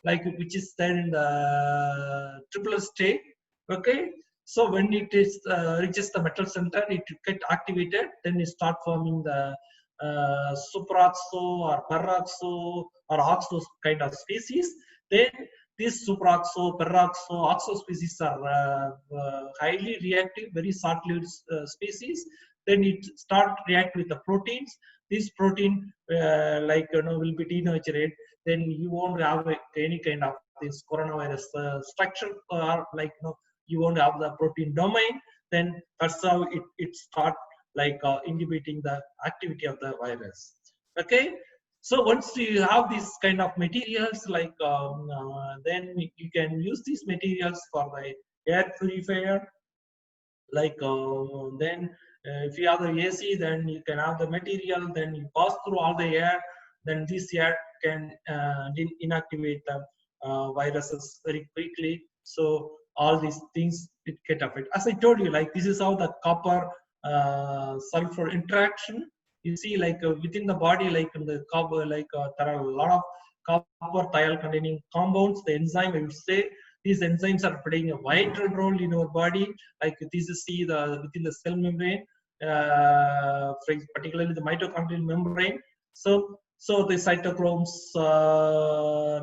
like which is there in the triple state, okay. So when it is reaches the metal center, it get activated. Then it start forming the supraoxo or peroxo or oxo kind of species. Then these supraoxo, peroxo, oxo species are highly reactive, very short-lived species. Then it start react with the proteins. This protein, will be denatured. Then you won't have any kind of this coronavirus structure, or you won't have the protein domain. Then that's how it start inhibiting the activity of the virus. Okay. So once you have these kind of materials, then you can use these materials for the air purifier. Then if you have the AC, then you can have the material. Then you pass through all the air. Then this air can inactivate the viruses very quickly. So all these things it get affected. As I told you, this is how the copper sulfur interaction. You see, within the body, in the copper, there are a lot of copper thiol containing compounds. The enzyme, I would say, these enzymes are playing a vital role in our body. This is within the cell membrane, particularly the mitochondrial membrane. So the cytochromes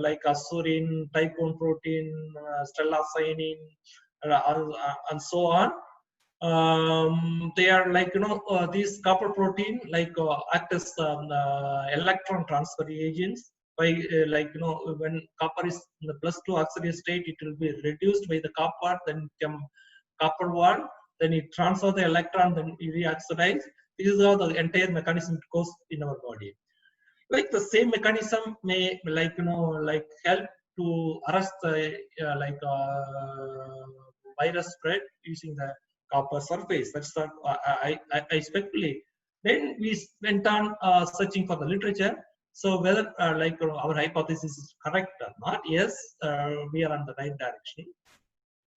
like azurin, typone protein, stellocyanin, and so on. They are these copper protein act as electron transfer agents. By when copper is in the +2 oxidation state, it will be reduced by the copper, then become copper 1, then it transfer the electron, then it reoxidize. This is how the entire mechanism goes in our body. The same mechanism may help to arrest the virus spread using the copper surface. That's what I speculate. Then we went on searching for the literature. So whether our hypothesis is correct or not, yes, we are on the right direction.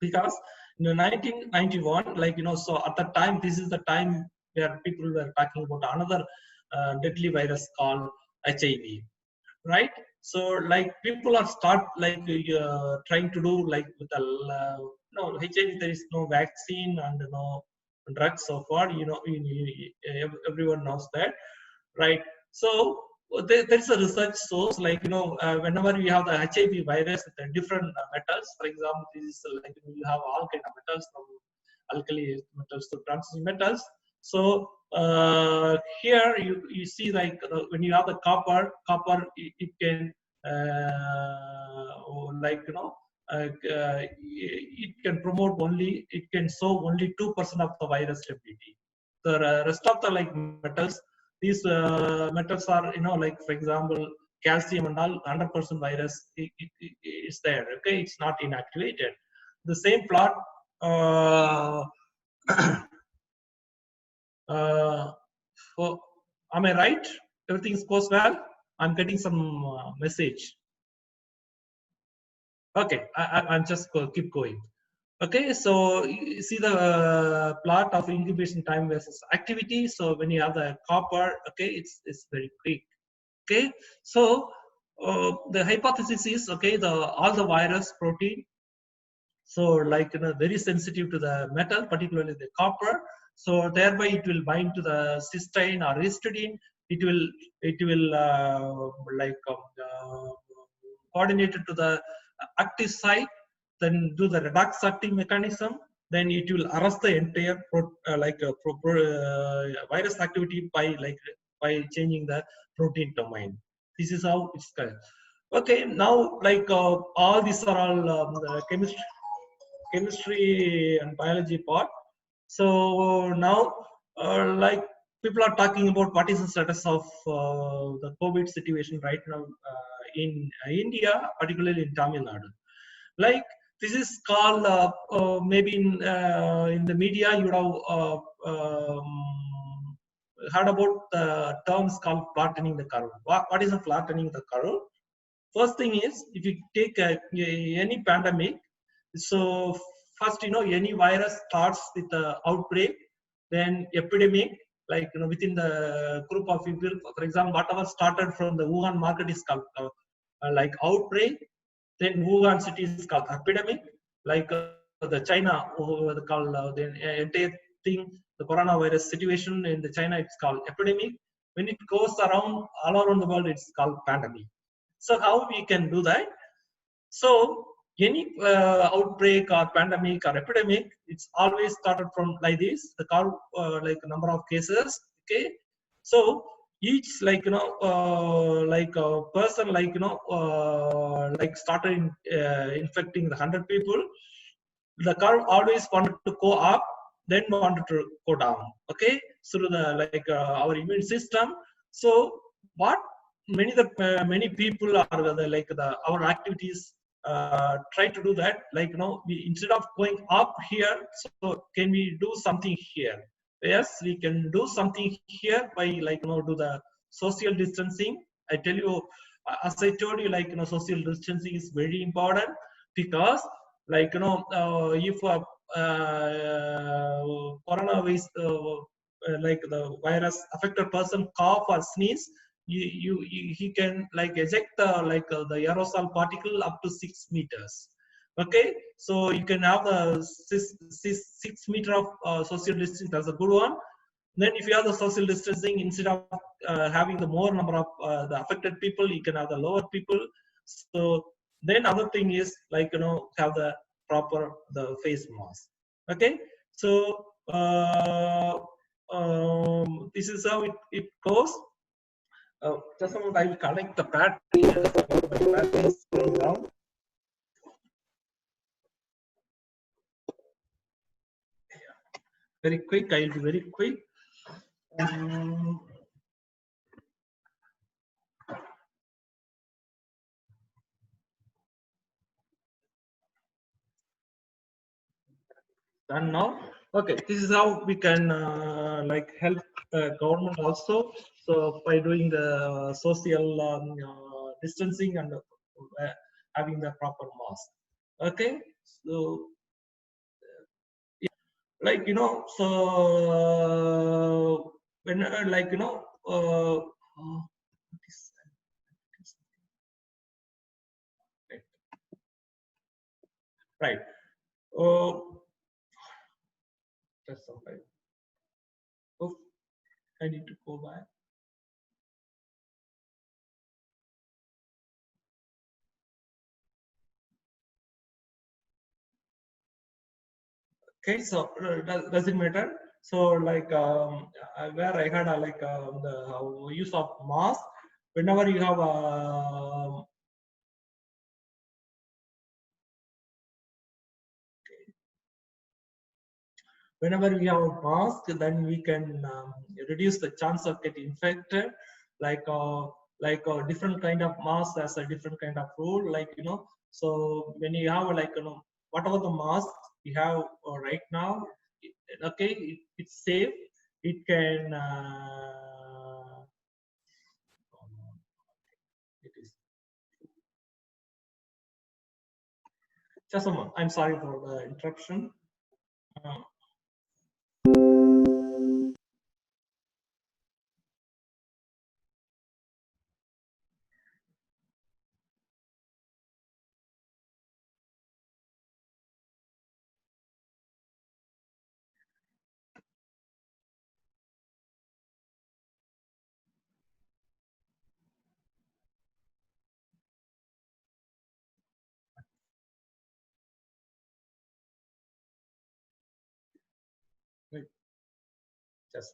Because in 1991, so at that time, this is the time where people were talking about another deadly virus called HIV, right? So people are trying to do with the HIV. There is no vaccine and no drugs so far. Everyone knows that, right? So there is a research source, whenever you have the HIV virus with the different metals, for example, this is you have all kind of metals, from alkali metals to transition metals. So here you see when you have the copper, it can it can promote only, it can show only 2% of the virus stability. The rest of the metals, these metals are for example calcium and all, 100% virus is there. Okay, it's not inactivated. The same plot. Am I right? Everything goes well. I'm getting some message. Okay, I'm just keep going. Okay, so you see the plot of incubation time versus activity. So when you have the copper, okay, it's very quick. Okay, so the hypothesis is, okay, all the virus protein, so very sensitive to the metal, particularly the copper. So thereby it will bind to the cysteine or histidine. It will coordinated to the active site, then do the redox active mechanism. Then it will arrest the entire virus activity by changing the protein domain. This is how it's called. Okay, now all these are all chemistry and biology part. So now people are talking about what is the status of the COVID situation right now in India, particularly in Tamil Nadu. This is called maybe in the media you would have heard about the terms called flattening the curve. What is a flattening the curve? First thing is, if you take any pandemic, so first, any virus starts with the outbreak, then epidemic, like, within the group of people. For example, whatever started from the Wuhan market is called like outbreak. Then Wuhan city is called epidemic. Like the China, called the entire thing, the coronavirus situation in the China, it's called epidemic. When it goes around all around the world, it's called pandemic. So how we can do that? So any outbreak or pandemic or epidemic, it's always started from like this, the like number of cases. Okay, so each, like, like a person, like, like started infecting the 100 people, the curve always wanted to go up, then wanted to go down. Okay, so the, like, our immune system. So what many people are like our activities try to do that, like, we, instead of going up here, so can we do something here? Yes, we can do something here by, like, do the social distancing. I tell you, as I told you, like, social distancing is very important, because, like, if coronavirus, like the virus affected person cough or sneeze, he can, like, eject the, like, the aerosol particle up to 6 meters. Okay, so you can have the 6 meter of social distancing. That's a good one. Then if you have the social distancing, instead of having the more number of the affected people, you can have the lower people. So then other thing is, like, have the proper the face mask. Okay, so this is how it goes. Just a moment, I will connect the battery. My battery is going down. Very quick, I will be very quick. Done now. Okay, this is how we can like help government also. So by doing the social distancing and having the proper mask. Okay, so like, so when like, right. That's all right. Oh, I need to go back. Okay, so does it matter? So, like, where I had like the use of mask, whenever you have whenever we have a mask, then we can reduce the chance of getting infected. Like different kind of mask has a different kind of rule. Like, so when you have, like, whatever the mask we have right now, okay, it's safe. It can it is just a moment. I'm sorry for the interruption. Wait, just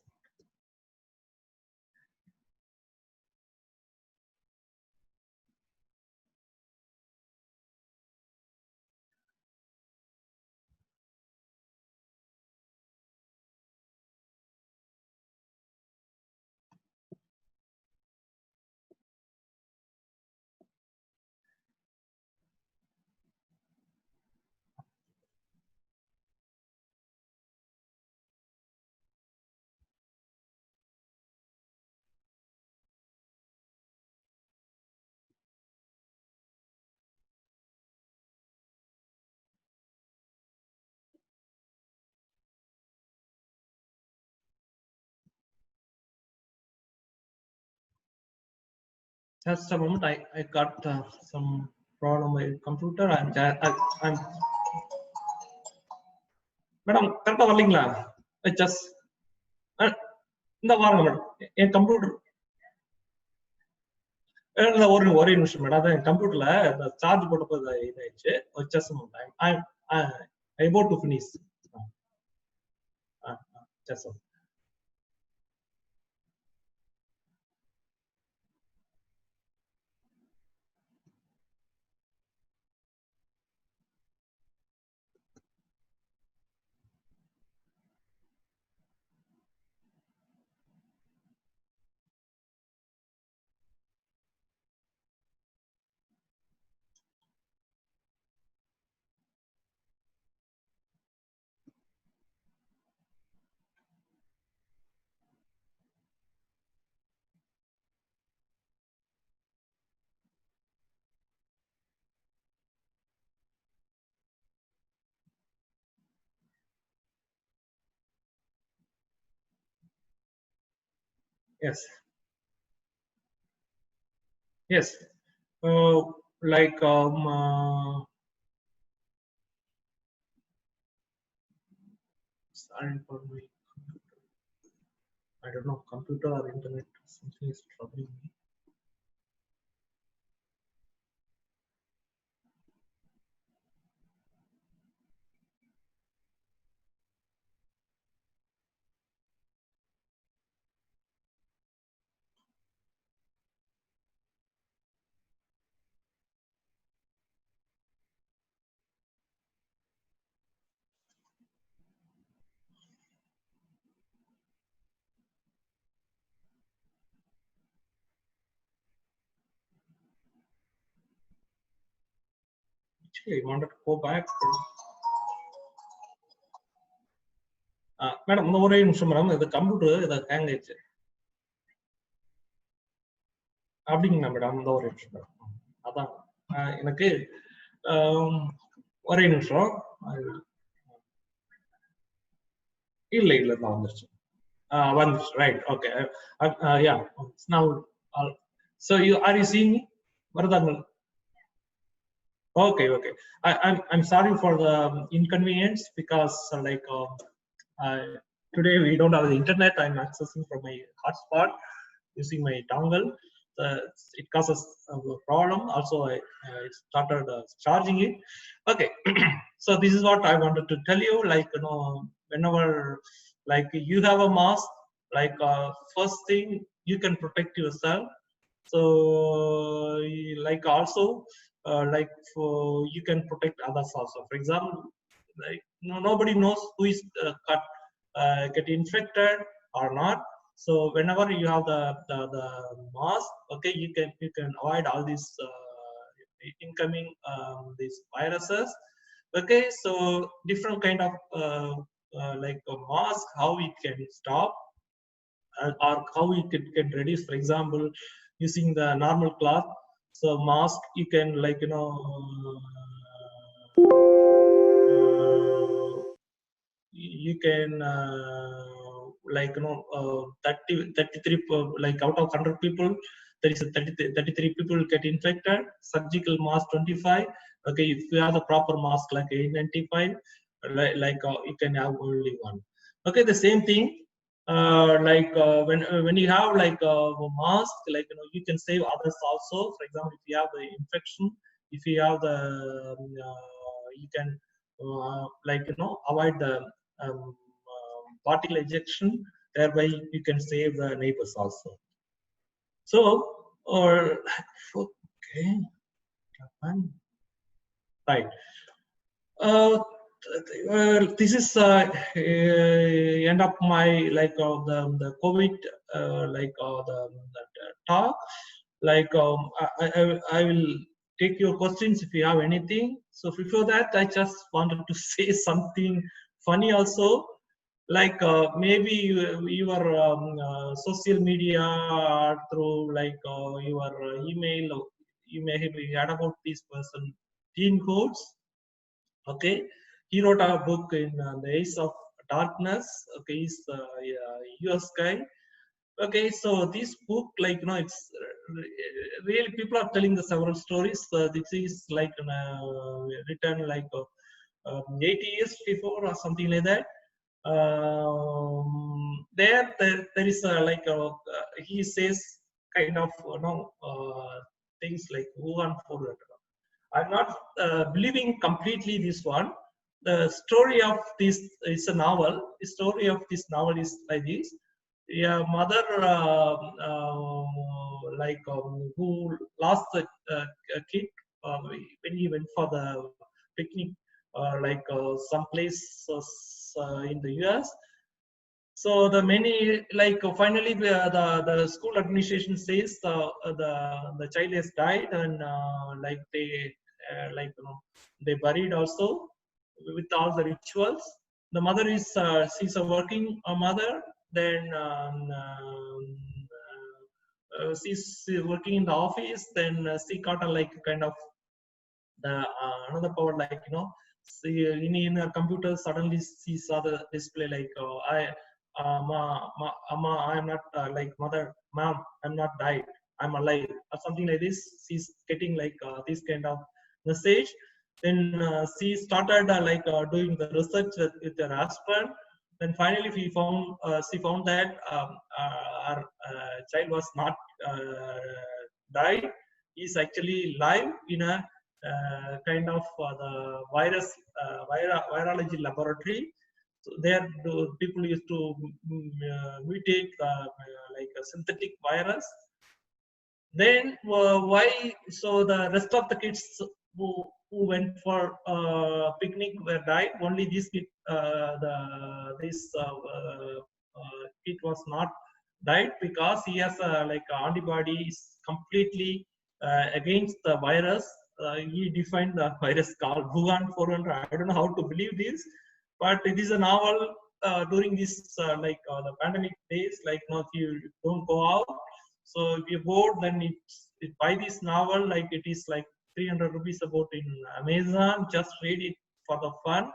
Just a moment. I got some problem with my computer. I'm madam கரெக்டா வரலீங்களா? Just இந்த வாருங்க madam. என் computer ஒரே நிமிஷம் madam. அதான் என் கம்ப்யூட்டர்ல இந்த charge போட்டப்போ இதாயிடுச்சு. Just I about to finish. Just yes. Yes. Like sorry for my I don't know, computer or internet, something is troubling me. Actually, I wanted to go back. Madam இந்த ஒரே நிமிஷம் madam, இது computer இதை hang ஆயிடுச்சு அப்படிங்களா madam? இந்த ஒரே நிமிஷம் மேடம். அதான் எனக்கு ஒரே நிமிஷம். இல்ல இல்ல தான் வந்துருச்சு. வந்துருச்சு, right. Okay, yeah now. So are you seeing me? வருதாங்க? Okay, okay. I'm sorry for the inconvenience because today we don't have the internet. I'm accessing from my hotspot using my dongle. It causes a problem. Also, I started charging it. Okay, so this is what I wanted to tell you. Like, you know, whenever like you have a mask, like first thing you can protect yourself. So like also like you can protect others also. For example, like nobody knows who is get infected or not. So whenever you have the mask, okay, you can avoid all these incoming these viruses. Okay, so different kind of like a mask, how we can stop or how we can reduce. For example, using the normal cloth. So mask, you can like, you know, you can like, you know, 33 like out of 100 people there is a 33 people get infected. Surgical mask 25. Okay, if you have the proper mask like N95, like you can have only one. Okay, the same thing. Like when you have like a mask, like, you know, you can save others also. For example, if you have the infection, if you have the you can like, you know, avoid the particle ejection, thereby you can save the neighbors also. So or okay, right. This is end of my like the COVID like the talk. Like I will take your questions if you have anything. So before that, I just wanted to say something funny also. Like maybe your social media through like your email, you may have heard about this person, Dean Coates. Okay, he wrote a book in the Age of Darkness. Okay, he's a US guy. Okay, so this book, like, it's really, people are telling the several stories. This is like written like 80 years before or something like that. There is he says kind of things like Wuhan forward. I'm not believing completely this one. The story of this is a novel. The story of this novel is like this. Yeah, mother who lost a kid when he went for the picnic, someplace in the US. So the many finally the school administration says the child has died, and they buried also with all the rituals. The mother is she's a working mother. Then she's working in the office. Then she got a kind of the another power, see in a computer. Suddenly she saw the display like I am not mother, mom, I'm not died, I'm alive, or something like this. She's getting this kind of message. Then she started doing the research with her husband. Then finally she found that her child was not died. He's actually live in a kind of the virology laboratory. So there, the people used to mutate a synthetic virus. Then why? So the rest of the kids who went for picnic were died. Only this kid, kid was not died because he has antibodies completely against the virus. He defined the virus called Wuhan 400. I don't know how to believe this, but it is a novel during this the pandemic days. If you don't go out, so if you're bored, then buy this novel. Like it is like 300 rupees about in Amazon. Just read it for the fun.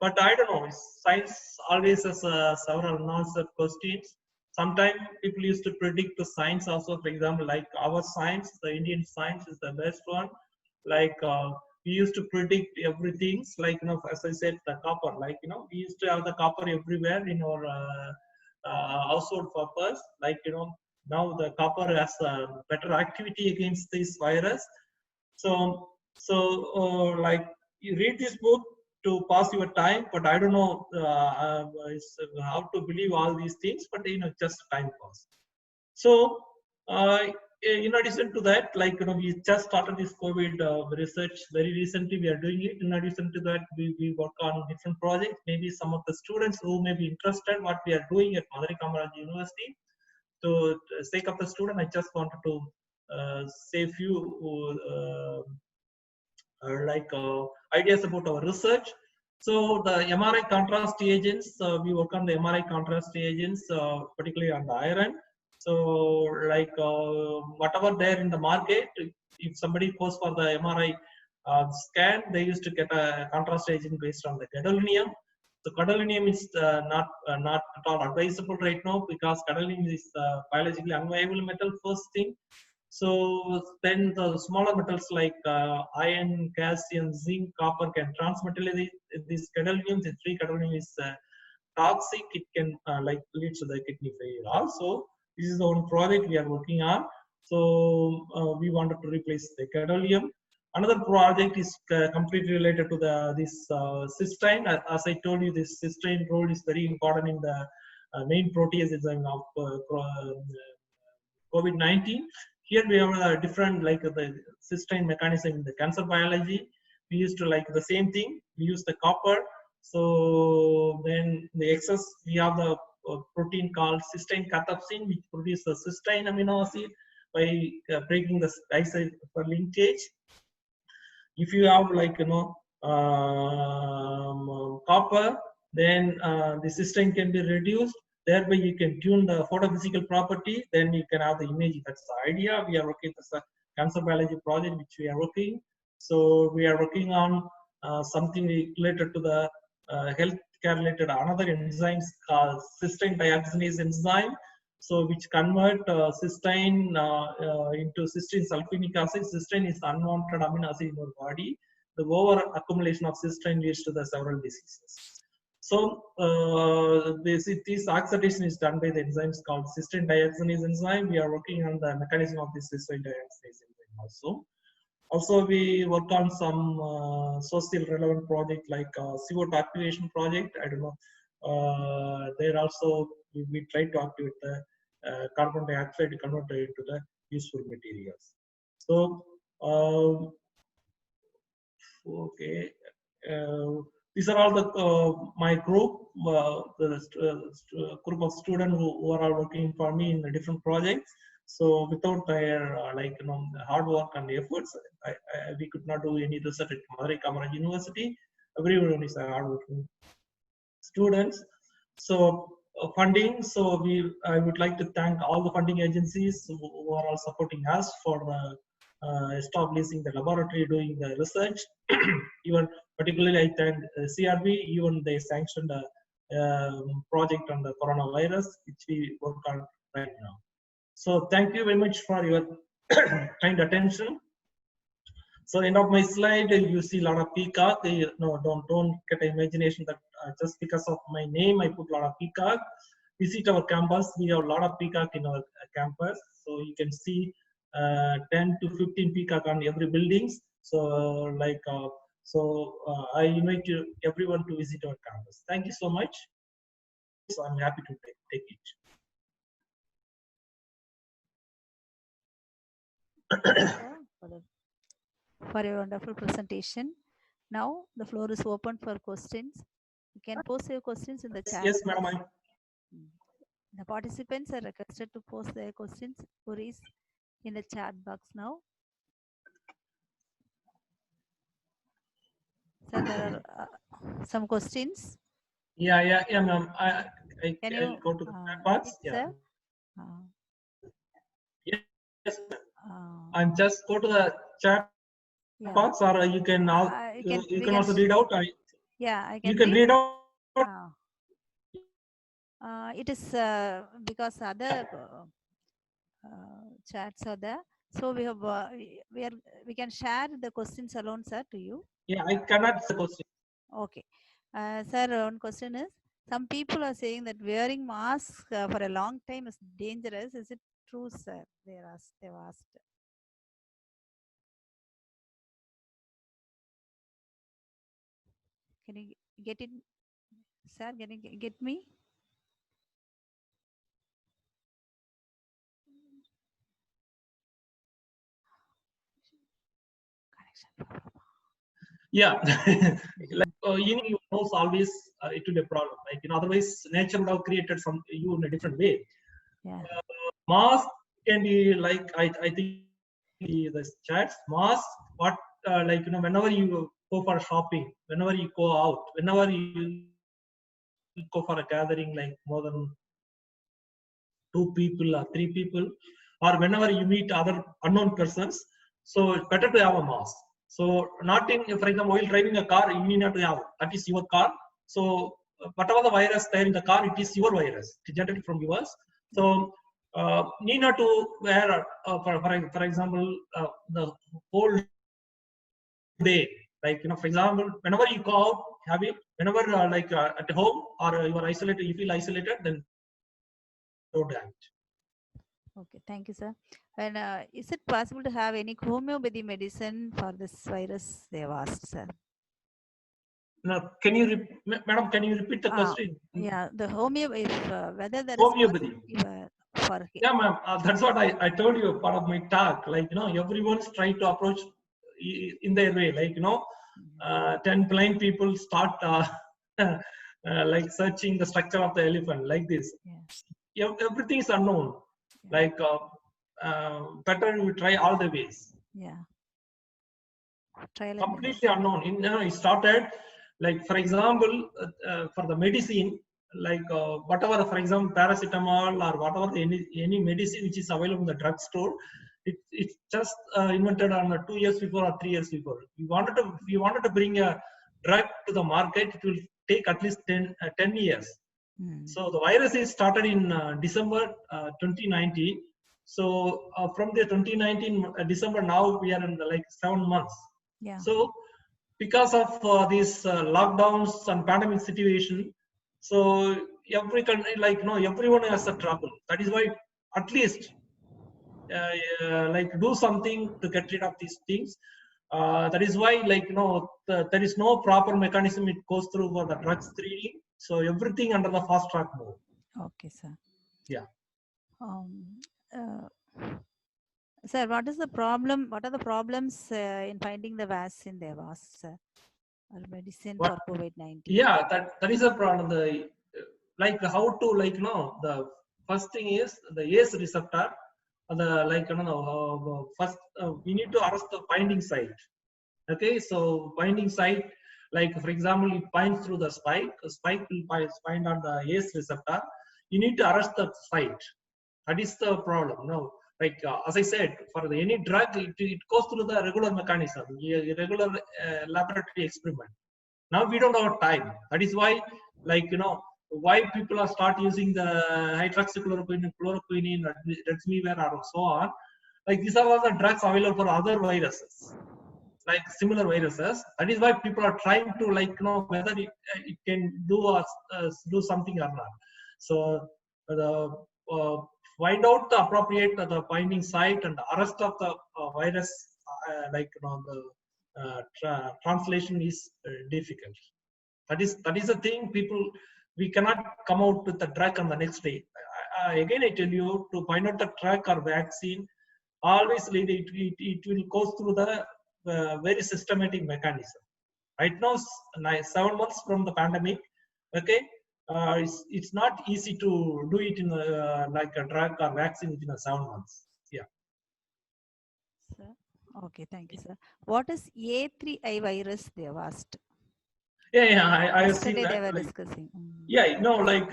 But I don't know. Science always has several unanswered questions. Sometimes people used to predict the science also. For example, like our science, the Indian science is the best one. We used to predict everything. As I said, the copper. We used to have the copper everywhere in our household purpose. Now the copper has better activity against this virus. So you read this book to pass your time, but I don't know how to believe all these things, but just time pass. So in addition to that, we just started this COVID research very recently. We are doing it. In addition to that, we work on different projects. Maybe some of the students who may be interested what we are doing at Madurai Kamaraj University. So sake of the student, I just wanted to say a few ideas about our research. So the MRI contrast agents, we work on the MRI contrast agents, particularly on the iron. So whatever there in the market, if somebody goes for the MRI scan, they used to get a contrast agent based on the gadolinium. So gadolinium is not at all advisable right now because gadolinium is biologically unviable metal, first thing. So then the smaller metals like iron, calcium, zinc, copper can transmetallate this gadolinium. The 3 gadolinium is toxic. It can lead to the kidney failure. Also, this is the one project we are working on. So we wanted to replace the gadolinium. Another project is completely related to this cysteine. As I told you, this cysteine role is very important in the main protease enzyme of COVID-19. Here we have a different the cysteine mechanism in the cancer biology. We used to the same thing. We use the copper. So then the excess, we have the protein called cysteine cathepsin, which produces the cysteine amino acid by breaking the dicyl for linkage. If you have copper, then the cysteine can be reduced. Thereby, you can tune the photophysical property. Then you can have the image. That's the idea. We are working as a cancer biology project, which we are working. So we are working on something related to the healthcare related another enzymes called cysteine dioxinase enzyme. So which convert cysteine into cysteine sulfonic acid. Cysteine is unwanted amino acid in your body. The over accumulation of cysteine leads to the several diseases. So this oxidation is done by the enzymes called cysteine dioxinase enzyme. We are working on the mechanism of this cysteine dioxinase enzyme also. Also, we work on some social relevant project like CO2 activation project. I don't know. There also we try to activate the carbon dioxide converted into the useful materials. So, okay. These are all the my group, the group of students who are all working for me in the different projects. So without their hard work and efforts, we could not do any research at Madurai Kamaraj University. Everyone is hardworking students. So funding. So I would like to thank all the funding agencies who are all supporting us for establishing the laboratory, doing the research. Even particularly, I thank CRB. Even they sanctioned a project on the coronavirus, which we work on right now. So thank you very much for your kind attention. So end of my slide, you see a lot of peacock. No, don't get an imagination that just because of my name, I put a lot of peacock. Visit our campus. We have a lot of peacock in our campus. So you can see 10 to 15 peacock on every buildings. So I invite everyone to visit our campus. Thank you so much. So I'm happy to take it. For a wonderful presentation. Now the floor is open for questions. You can post your questions in the chat. Yes, madam. The participants are requested to post their questions, queries in the chat box now. So there are some questions. Yeah, ma'am. Can you go to the chat box? Yeah. Yes, and just go to the chat box, or you can you can also read out. Yeah, I can. You can read out. It is because other chats are there, so we have we can share the questions alone, sir, to you. Yeah, I cannot see the question. Okay, sir. One question is: some people are saying that wearing masks for a long time is dangerous. Is it true, sir? They've asked. Can you get it, sir? Can you get me? Yeah, like you knows always it will be a problem. Like otherwise, nature would have created some you in a different way. Yeah. Mask can be like I think the chats mask. What whenever you go for shopping, whenever you go out, whenever you go for a gathering like more than 2 people or 3 people, or whenever you meet other unknown persons, so it's better to have a mask. So not in, for example, while driving a car, you need not to have, that is your car. So whatever the virus there in the car, it is your virus, it is generated from yours. So need not to wear, for example, the whole day. Like, for example, whenever you go out, have it, whenever at home or you are isolated, you feel isolated, then don't have it. Okay, thank you, sir. And is it possible to have any homeopathy medicine for this virus? They have asked, sir. Now, can you, madam? Can you repeat the question? Yeah, the homeopathy. Whether there homeopathy. Is for yeah, ma'am. That's what I told you part of my talk. Like everyone's trying to approach in their way. Like 10 blind people start like searching the structure of the elephant like this. Yeah. Everything is unknown. Yeah. Like better you try all the ways. Yeah. Completely unknown. It started like, for example, for the medicine, like whatever, for example, paracetamol or whatever any medicine which is available in the drugstore, it's just invented on 2 years before or 3 years before. If you wanted to bring a drug to the market, it will take at least 10 years. So the virus is started in December 2019. So from the 2019 December, now we are in like 7 months. Yeah. So because of these lockdowns and pandemic situation, so every country, like, everyone has a trouble. That is why at least like do something to get rid of these things. That is why, like, there is no proper mechanism it goes through for the drug screening. So everything under the fast track mode. Okay, sir. Yeah. Sir, what is the problem? What are the problems in finding the vaccine there was, sir, or medicine What? for COVID-19? Yeah, that is a problem. The like how to, like, the first thing is the ACE receptor. The, like, first we need to arrest the binding site. Okay, so binding site, like, for example, it binds through the spike. The spike will bind on the ACE receptor. You need to arrest the site. That is the problem. No, like, as I said, for any drug, it goes through the regular mechanism, regular laboratory experiment. Now we don't have time. That is why, like, why people are start using the hydroxychloroquine, chloroquine, remdesivir, or so on. Like, these are all the drugs available for other viruses, like similar viruses. That is why people are trying to, like, whether it can do something or not. So the find out the appropriate the binding site and the arrest of the virus, like, the translation is difficult. That is the thing. People, we cannot come out with the drug on the next day. Again, I tell you, to find out the drug or vaccine, always it will go through the very systematic mechanism. Right now, 7 months from the pandemic, okay, it's not easy to do it in like a drug or vaccine within 7 months. Yeah. Sir? Okay, thank you, sir. What is A3I virus they have asked? Yeah, I have seen Yesterday that. they were Like, discussing. yeah, like,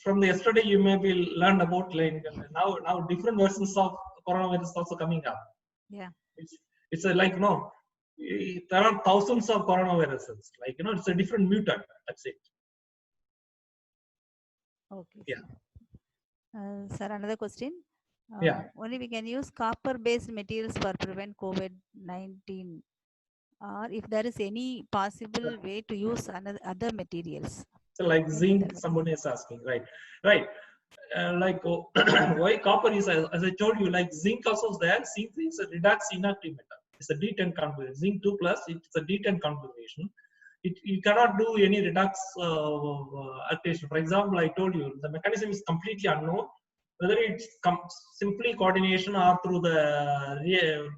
from the yesterday you may be learned about, like, now different versions of coronavirus also coming up. Yeah. It's a, like, there are thousands of coronaviruses. Like, it's a different mutant. That's it. Okay. Yeah. Sir, another question. Yeah. Only we can use copper-based materials for prevent COVID-19, or if there is any possible way to use other materials. So, like zinc, somebody is asking, right? Like, why copper is, as I told you, like zinc also is there. Zinc is a redox inactive metal. It's a D10 configuration. Zinc 2+, it's a D10 configuration. You cannot do any redox activation. For example, I told you the mechanism is completely unknown, whether it's simply coordination or through the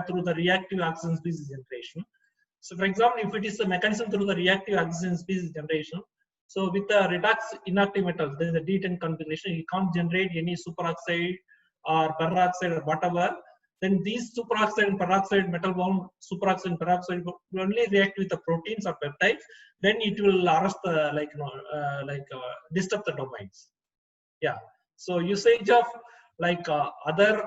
through the reactive oxygen species generation. So, for example, if it is a mechanism through the reactive oxygen species generation, so with the redox inactive metals, there is a D10 configuration. You can't generate any superoxide or peroxide or whatever. Then these superoxide and peroxide, metal bound superoxide and peroxide will only react with the proteins or peptides. Then it will arrest the, like, disturb the domains. Yeah. So usage of, like, other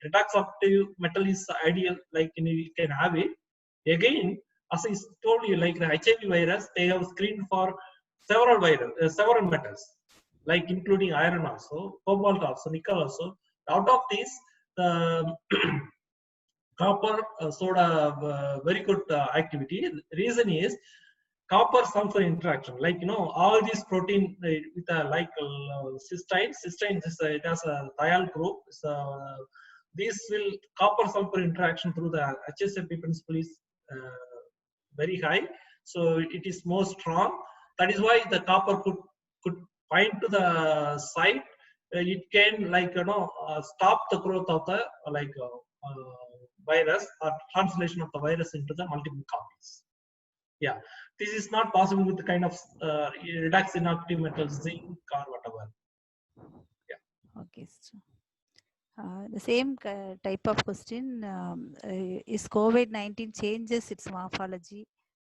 redox active metal is ideal. Like, you can have it. Again, as I told you, like the HIV virus, they have screened for several metals, like including iron also, cobalt also, nickel also. Out of these, the copper showed a very good activity. The reason is copper sulfur interaction. Like, all these protein with like cysteine. Cysteine is it has a thiol group. This will copper sulfur interaction through the HSFP principle is very high, so it is more strong. That is why the copper could bind to the site. It can, like, stop the growth of the, like, virus or translation of the virus into the multiple copies. Yeah, this is not possible with the kind of redox inactive metals, zinc or whatever. Yeah. Okay. So, the same type of question, is COVID-19 changes its morphology?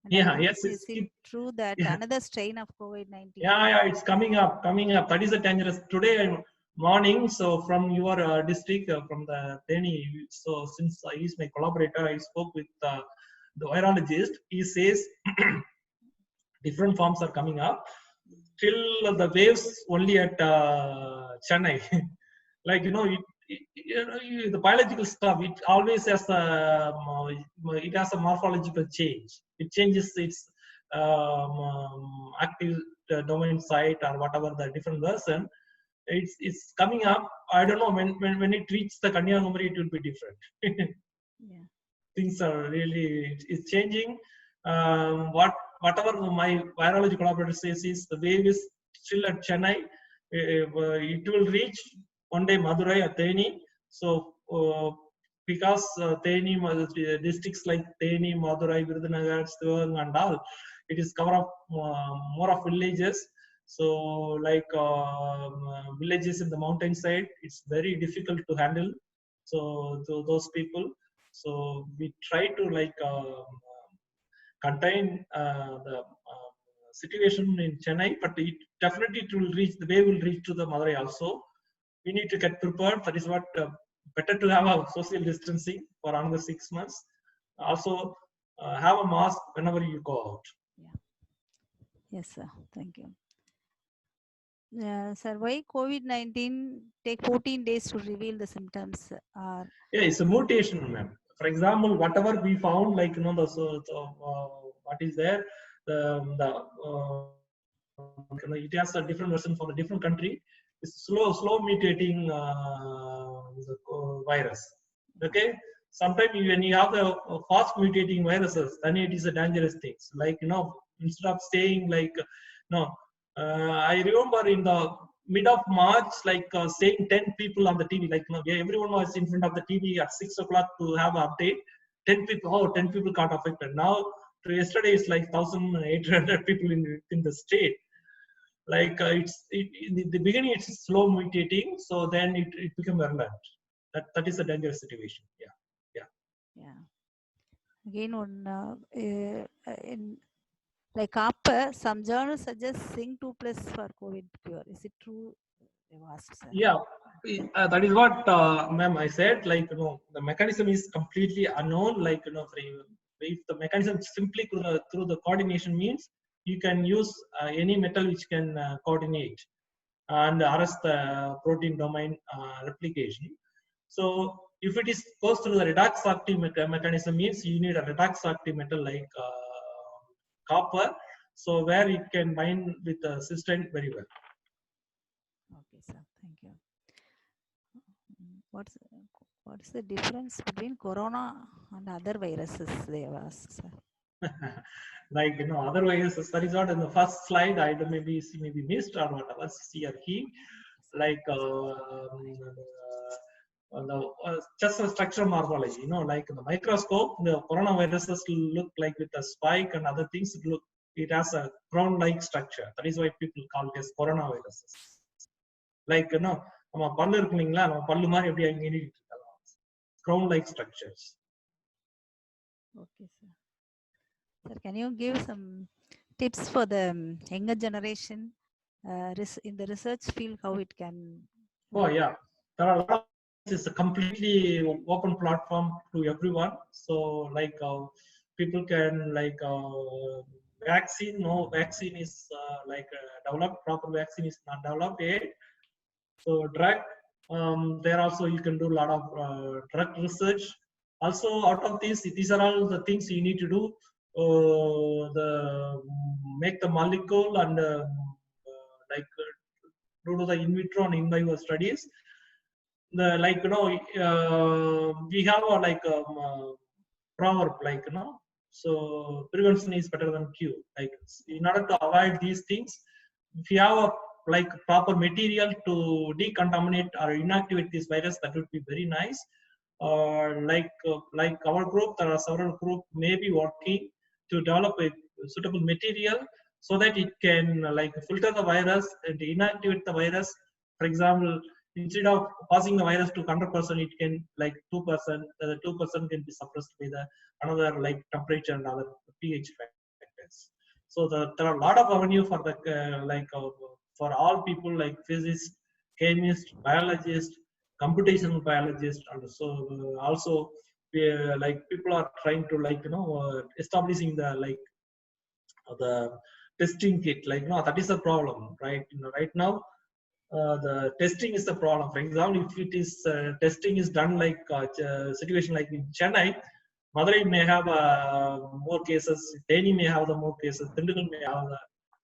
And Yeah, yes, is it true that another strain of COVID-19? Yeah, it's coming up. That is a dangerous. Today morning, so from your district, from the Theni, so since he is my collaborator, I spoke with the virologist. He says different forms are coming up. Till the waves only at Chennai. Like, the biological stuff, it always has it has a morphological change. It changes its active domain site or whatever the different version. It's coming up. I don't know when it reaches the Kanyakumari, it will be different. Yeah. Things are really, it's changing. Whatever my virology collaborator says is the wave is still at Chennai. It will reach one day Madurai or Theni. So because Theni, districts like Theni, Madurai, Virudhunagar, Sivaganga and all, it is cover up more of villages. So like villages in the mountain side, it's very difficult to handle. So those people. So we try to contain the situation in Chennai, but it definitely it will reach, the wave will reach to the Madurai also. We need to get prepared. That is what better to have a social distancing for another 6 months. Also have a mask whenever you go out. Yes, sir. Thank you. Sir, why COVID-19 take 14 days to reveal the symptoms? Yeah, it's a mutation, ma'am. For example, whatever we found, like what is there, it has a different version for a different country. It's slow mutating virus. Okay, sometimes when you have the fast mutating viruses, then it is a dangerous thing. Like instead of staying like I remember in the mid of March, like saying 10 people on the TV, like everyone was in front of the TV at 6 o'clock to have an update. 10 people, 10 people got affected. Now to yesterday it's like 1,800 people in the state. Like in the beginning it's slow mutating, so then it became virulent. That is a dangerous situation. Yeah. Again, in like copper, some journals suggest zinc 2+ for COVID cure. Is it true? Asked, sir. Yeah, that is what ma'am I said. Like the mechanism is completely unknown. Like if the mechanism simply through the coordination means, you can use any metal which can coordinate and arrest the protein domain replication. So if it is goes through the redox active mechanism means, you need a redox active metal like copper, so where it can bind with the cysteine very well. Okay, sir. Thank you. What's the difference between corona and other viruses? They have asked, sir. Like other viruses, that is what in the first slide I maybe missed or whatever. See or he, like just a structure morphology. Like in the microscope, the coronaviruses look like with a spike and other things. It has a crown-like structure. That is why people call it as coronaviruses. Like நம்ம பல்லு இருக்கு இல்லைங்களா, நம்ம பல்லு மாதிரி எப்படி அங்க crown-like structures. Okay, sir. Sir, can you give some tips for the younger generation in the research field, how it can? Oh yeah, there are a lot of. It's a completely open platform to everyone. So like people can like vaccine. No vaccine is developed. Proper vaccine is not developed yet. So drug. There also you can do a lot of drug research. Also out of these are all the things you need to do. Make the molecule and do the in vitro and in vivo studies. We have a proverb, so prevention is better than cure. Like in order to avoid these things, if you have a proper material to decontaminate or inactivate this virus, that would be very nice. Like our group, there are several groups may be working to develop a suitable material so that it can filter the virus and inactivate the virus. For example, instead of passing the virus to 100%, it can 2%. The 2% can be suppressed by the another temperature and other pH factors. So there are a lot of avenue for the for all people like physicists, chemists, biologists, computational biologists, and so also people are trying to establishing the testing kit. Like, no, that is a problem, right? Right now, the testing is the problem. For example, if it is testing is done like situation like in Chennai, Madurai may have more cases, Theni may have the more cases, Tindigal may have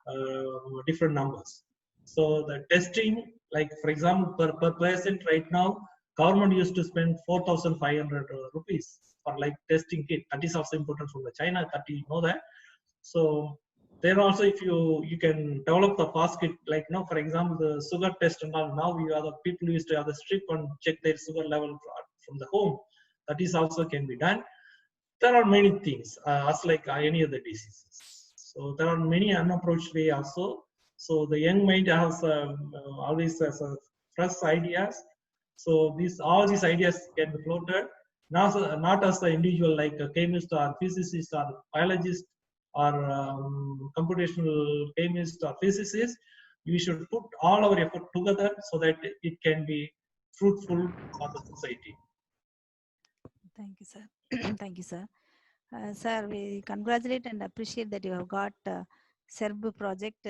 the different numbers. So the testing, like for example, per patient right now, government used to spend 4,500 rupees for like testing kit. That is also important from the China, that you know that. So there also, if you can develop the fast kit, like for example, the sugar test and all. Now we are the people used to have the strip and check their sugar level from the home. That is also can be done. There are many things, as like any other diseases. So there are many unapproached way also. So the young mind has always has fresh ideas. So all these ideas can be floated. Not as the individual like a chemist or physicist or biologist or computational chemist or physicist. We should put all our effort together so that it can be fruitful for the society. Thank you, sir. Thank you, sir. Sir, we congratulate and appreciate that you have got CERB project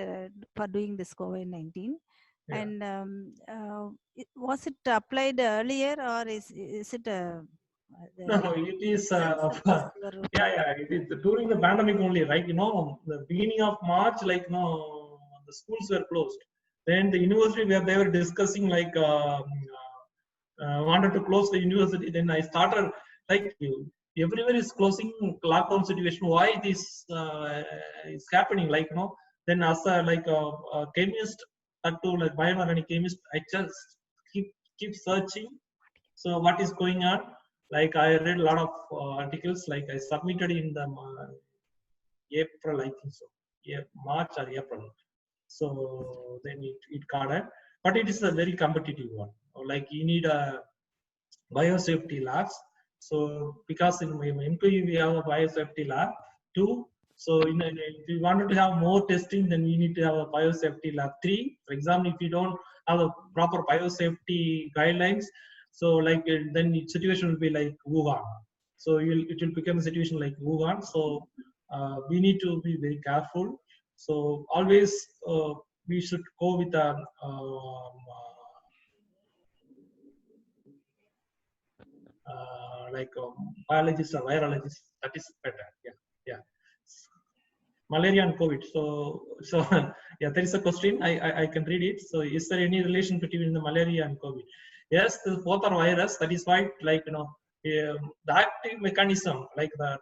for doing this COVID-19. Yeah. And was it applied earlier, or is it? No, it is. It is during the pandemic only, right? The beginning of March, like the schools were closed. Then the university where they were discussing like wanted to close the university. Then I started like everywhere is closing lockdown situation. Why this is happening? Like then as a chemist, to like bioorganic chemist, I just keep searching. So what is going on? Like I read a lot of articles. Like I submitted in the April, I think so. Yeah, March or April. So then it got it, but it is a very competitive one. Like you need a biosafety labs. So because in my MPU we have a biosafety lab too. So if you wanted to have more testing, then you need to have a biosafety lab 3. For example, if you don't have a proper biosafety guidelines, so like then the situation will be like Wuhan. So it will become a situation like Wuhan. So we need to be very careful. So always we should go with a biologist or virologist. That is better. Yeah. Malaria and COVID. So yeah, there is a question. I can read it. So is there any relation between the malaria and COVID? Yes, both are virus. That is why the active mechanism, like the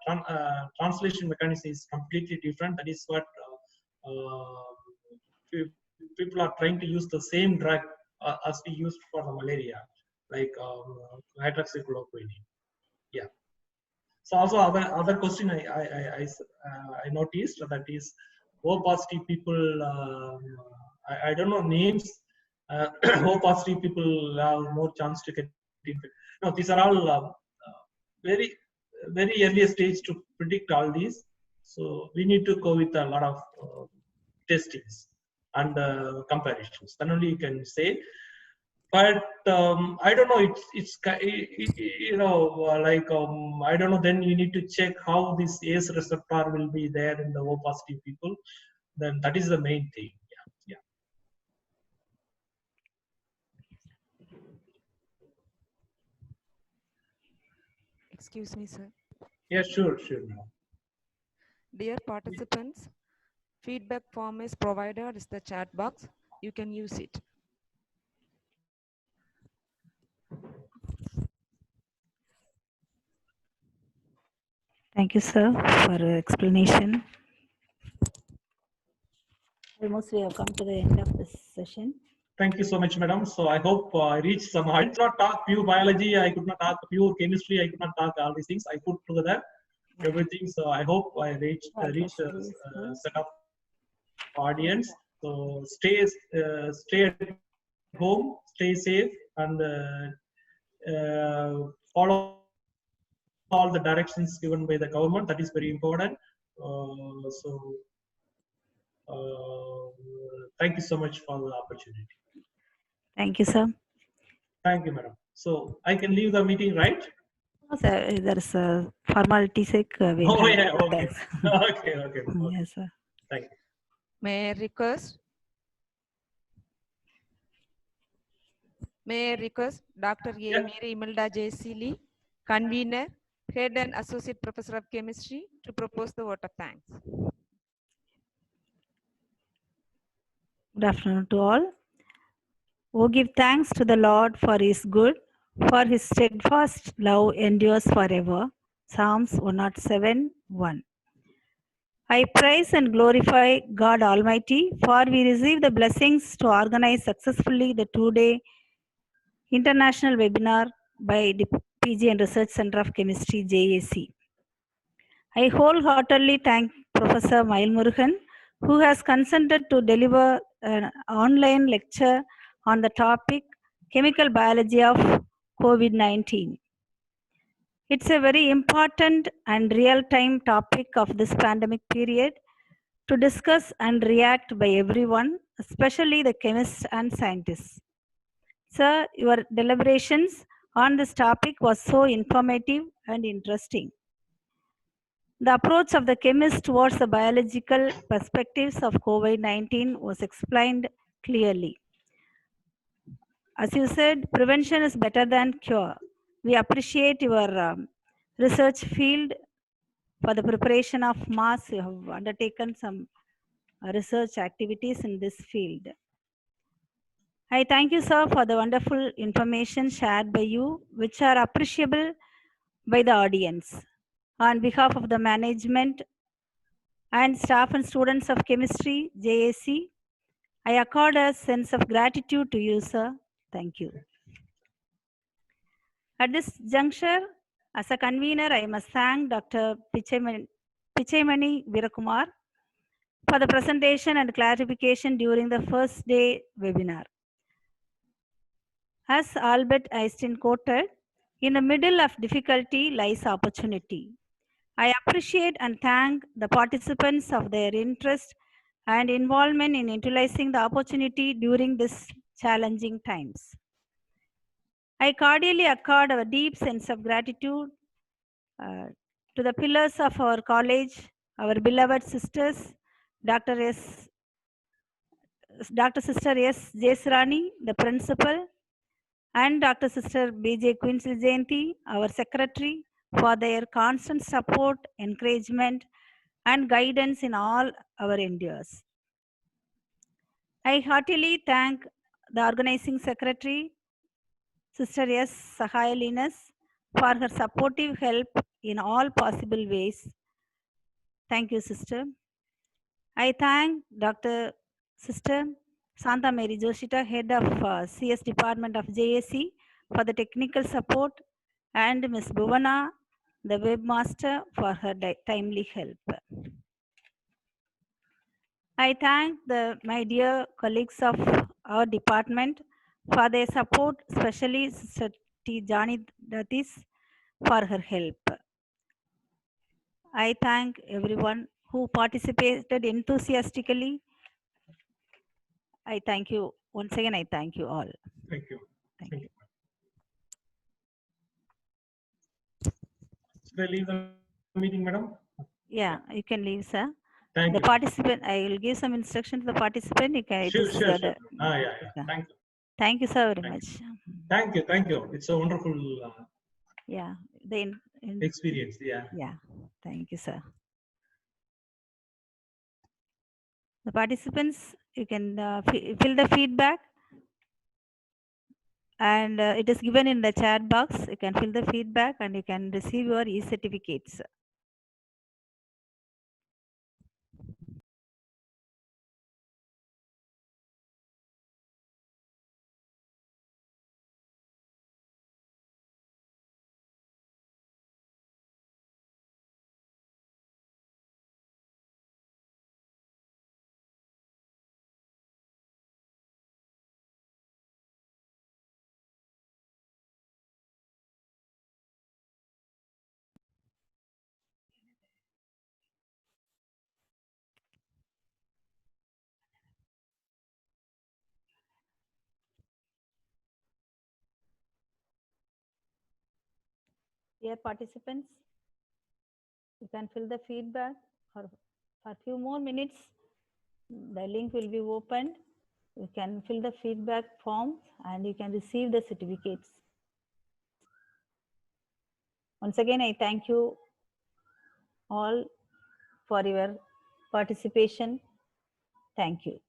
translation mechanism, is completely different. That is what people are trying to use the same drug as we used for the malaria, like hydroxychloroquine. Yeah. So also other question I noticed, that is O positive people. I don't know names. O positive people have more chance to get infected. No, these are all very early stage to predict all these. So we need to go with a lot of testings and comparisons. Then only you can say. But I don't know. It's I don't know. Then you need to check how this ACE receptor will be there in the O positive people. Then that is the main thing. Yeah. Excuse me, sir. Yeah, sure. Dear participants, feedback form is provided as the chat box. You can use it. Thank you, sir, for your explanation. Almost we have come to the end of this session. Thank you so much, madam. So I hope I reached some. I did not talk pure biology. I could not talk pure chemistry. I could not talk all these things. I put together everything. So I hope I reached a set of audience. So stay at home, stay safe, and follow all the directions given by the government. That is very important. Thank you so much for the opportunity. Thank you, sir. Thank you, madam. So I can leave the meeting, right? No, sir, there's a formality sake. Okay. Okay. Yes, sir. Thank you. May I request Dr. A. Yeah. Mary Imelda J. Seeley, convener, head and associate professor of chemistry, to propose the vote of thanks. Good afternoon to all. Oh, give thanks to the Lord for his good, for his steadfast love endures forever. Psalms 107:1. I praise and glorify God Almighty, for we receive the blessings to organize successfully the two-day international webinar by the PG and Research Center of Chemistry, JAC. I wholeheartedly thank Professor Mail Murugan, who has consented to deliver an online lecture on the topic Chemical Biology of COVID-19. It's a very important and real-time topic of this pandemic period to discuss and react by everyone, especially the chemists and scientists. Sir, your deliberations on this topic was so informative and interesting. The approach of the chemist towards the biological perspectives of COVID-19 was explained clearly. As you said, prevention is better than cure. We appreciate your research field for the preparation of masks. You have undertaken some research activities in this field. I thank you, sir, for the wonderful information shared by you, which are appreciable by the audience. On behalf of the management and staff and students of chemistry, JAC, I accord a sense of gratitude to you, sir. Thank you. At this juncture, as a convener, I must thank Dr. Pichaimani Virakumar for the presentation and clarification during the first day webinar. As Albert Einstein quoted, in the middle of difficulty lies opportunity. I appreciate and thank the participants of their interest and involvement in utilizing the opportunity during these challenging times. I cordially accord a deep sense of gratitude to the pillars of our college, our beloved sisters, Dr. Sister S. Jesrani, the principal, and Dr. Sister B.J. Quincy Jayanti, our secretary, for their constant support, encouragement, and guidance in all our endeavors. I heartily thank the organizing secretary, Sister S. Sahaya Linus, for her supportive help in all possible ways. Thank you, sister. I thank Dr. Sister Santa Mary Joshita, head of CS department of JAC, for the technical support, and Ms. Bhuvana, the webmaster, for her timely help. I thank my dear colleagues of our department for their support, especially Sister T. Jani Datis for her help. I thank everyone who participated enthusiastically. I thank you. Once again, I thank you all. Thank you. Thank you. Should I leave the meeting, madam? Yeah, you can leave, sir. Thank The you. participant, I will give some instruction to the participant. You can. Sure, sure, sure. Yeah. Thank you. Thank you, sir, very Thank much. Thank you. Thank you. It's a wonderful Yeah, experience. Yeah. Yeah, thank you, sir. The participants, you can fill the feedback, and it is given in the chat box. You can fill the feedback and you can receive your e-certificates. Dear participants, you can fill the feedback for a few more minutes. The link will be opened. You can fill the feedback forms and you can receive the certificates. Once again, I thank you all for your participation. Thank you.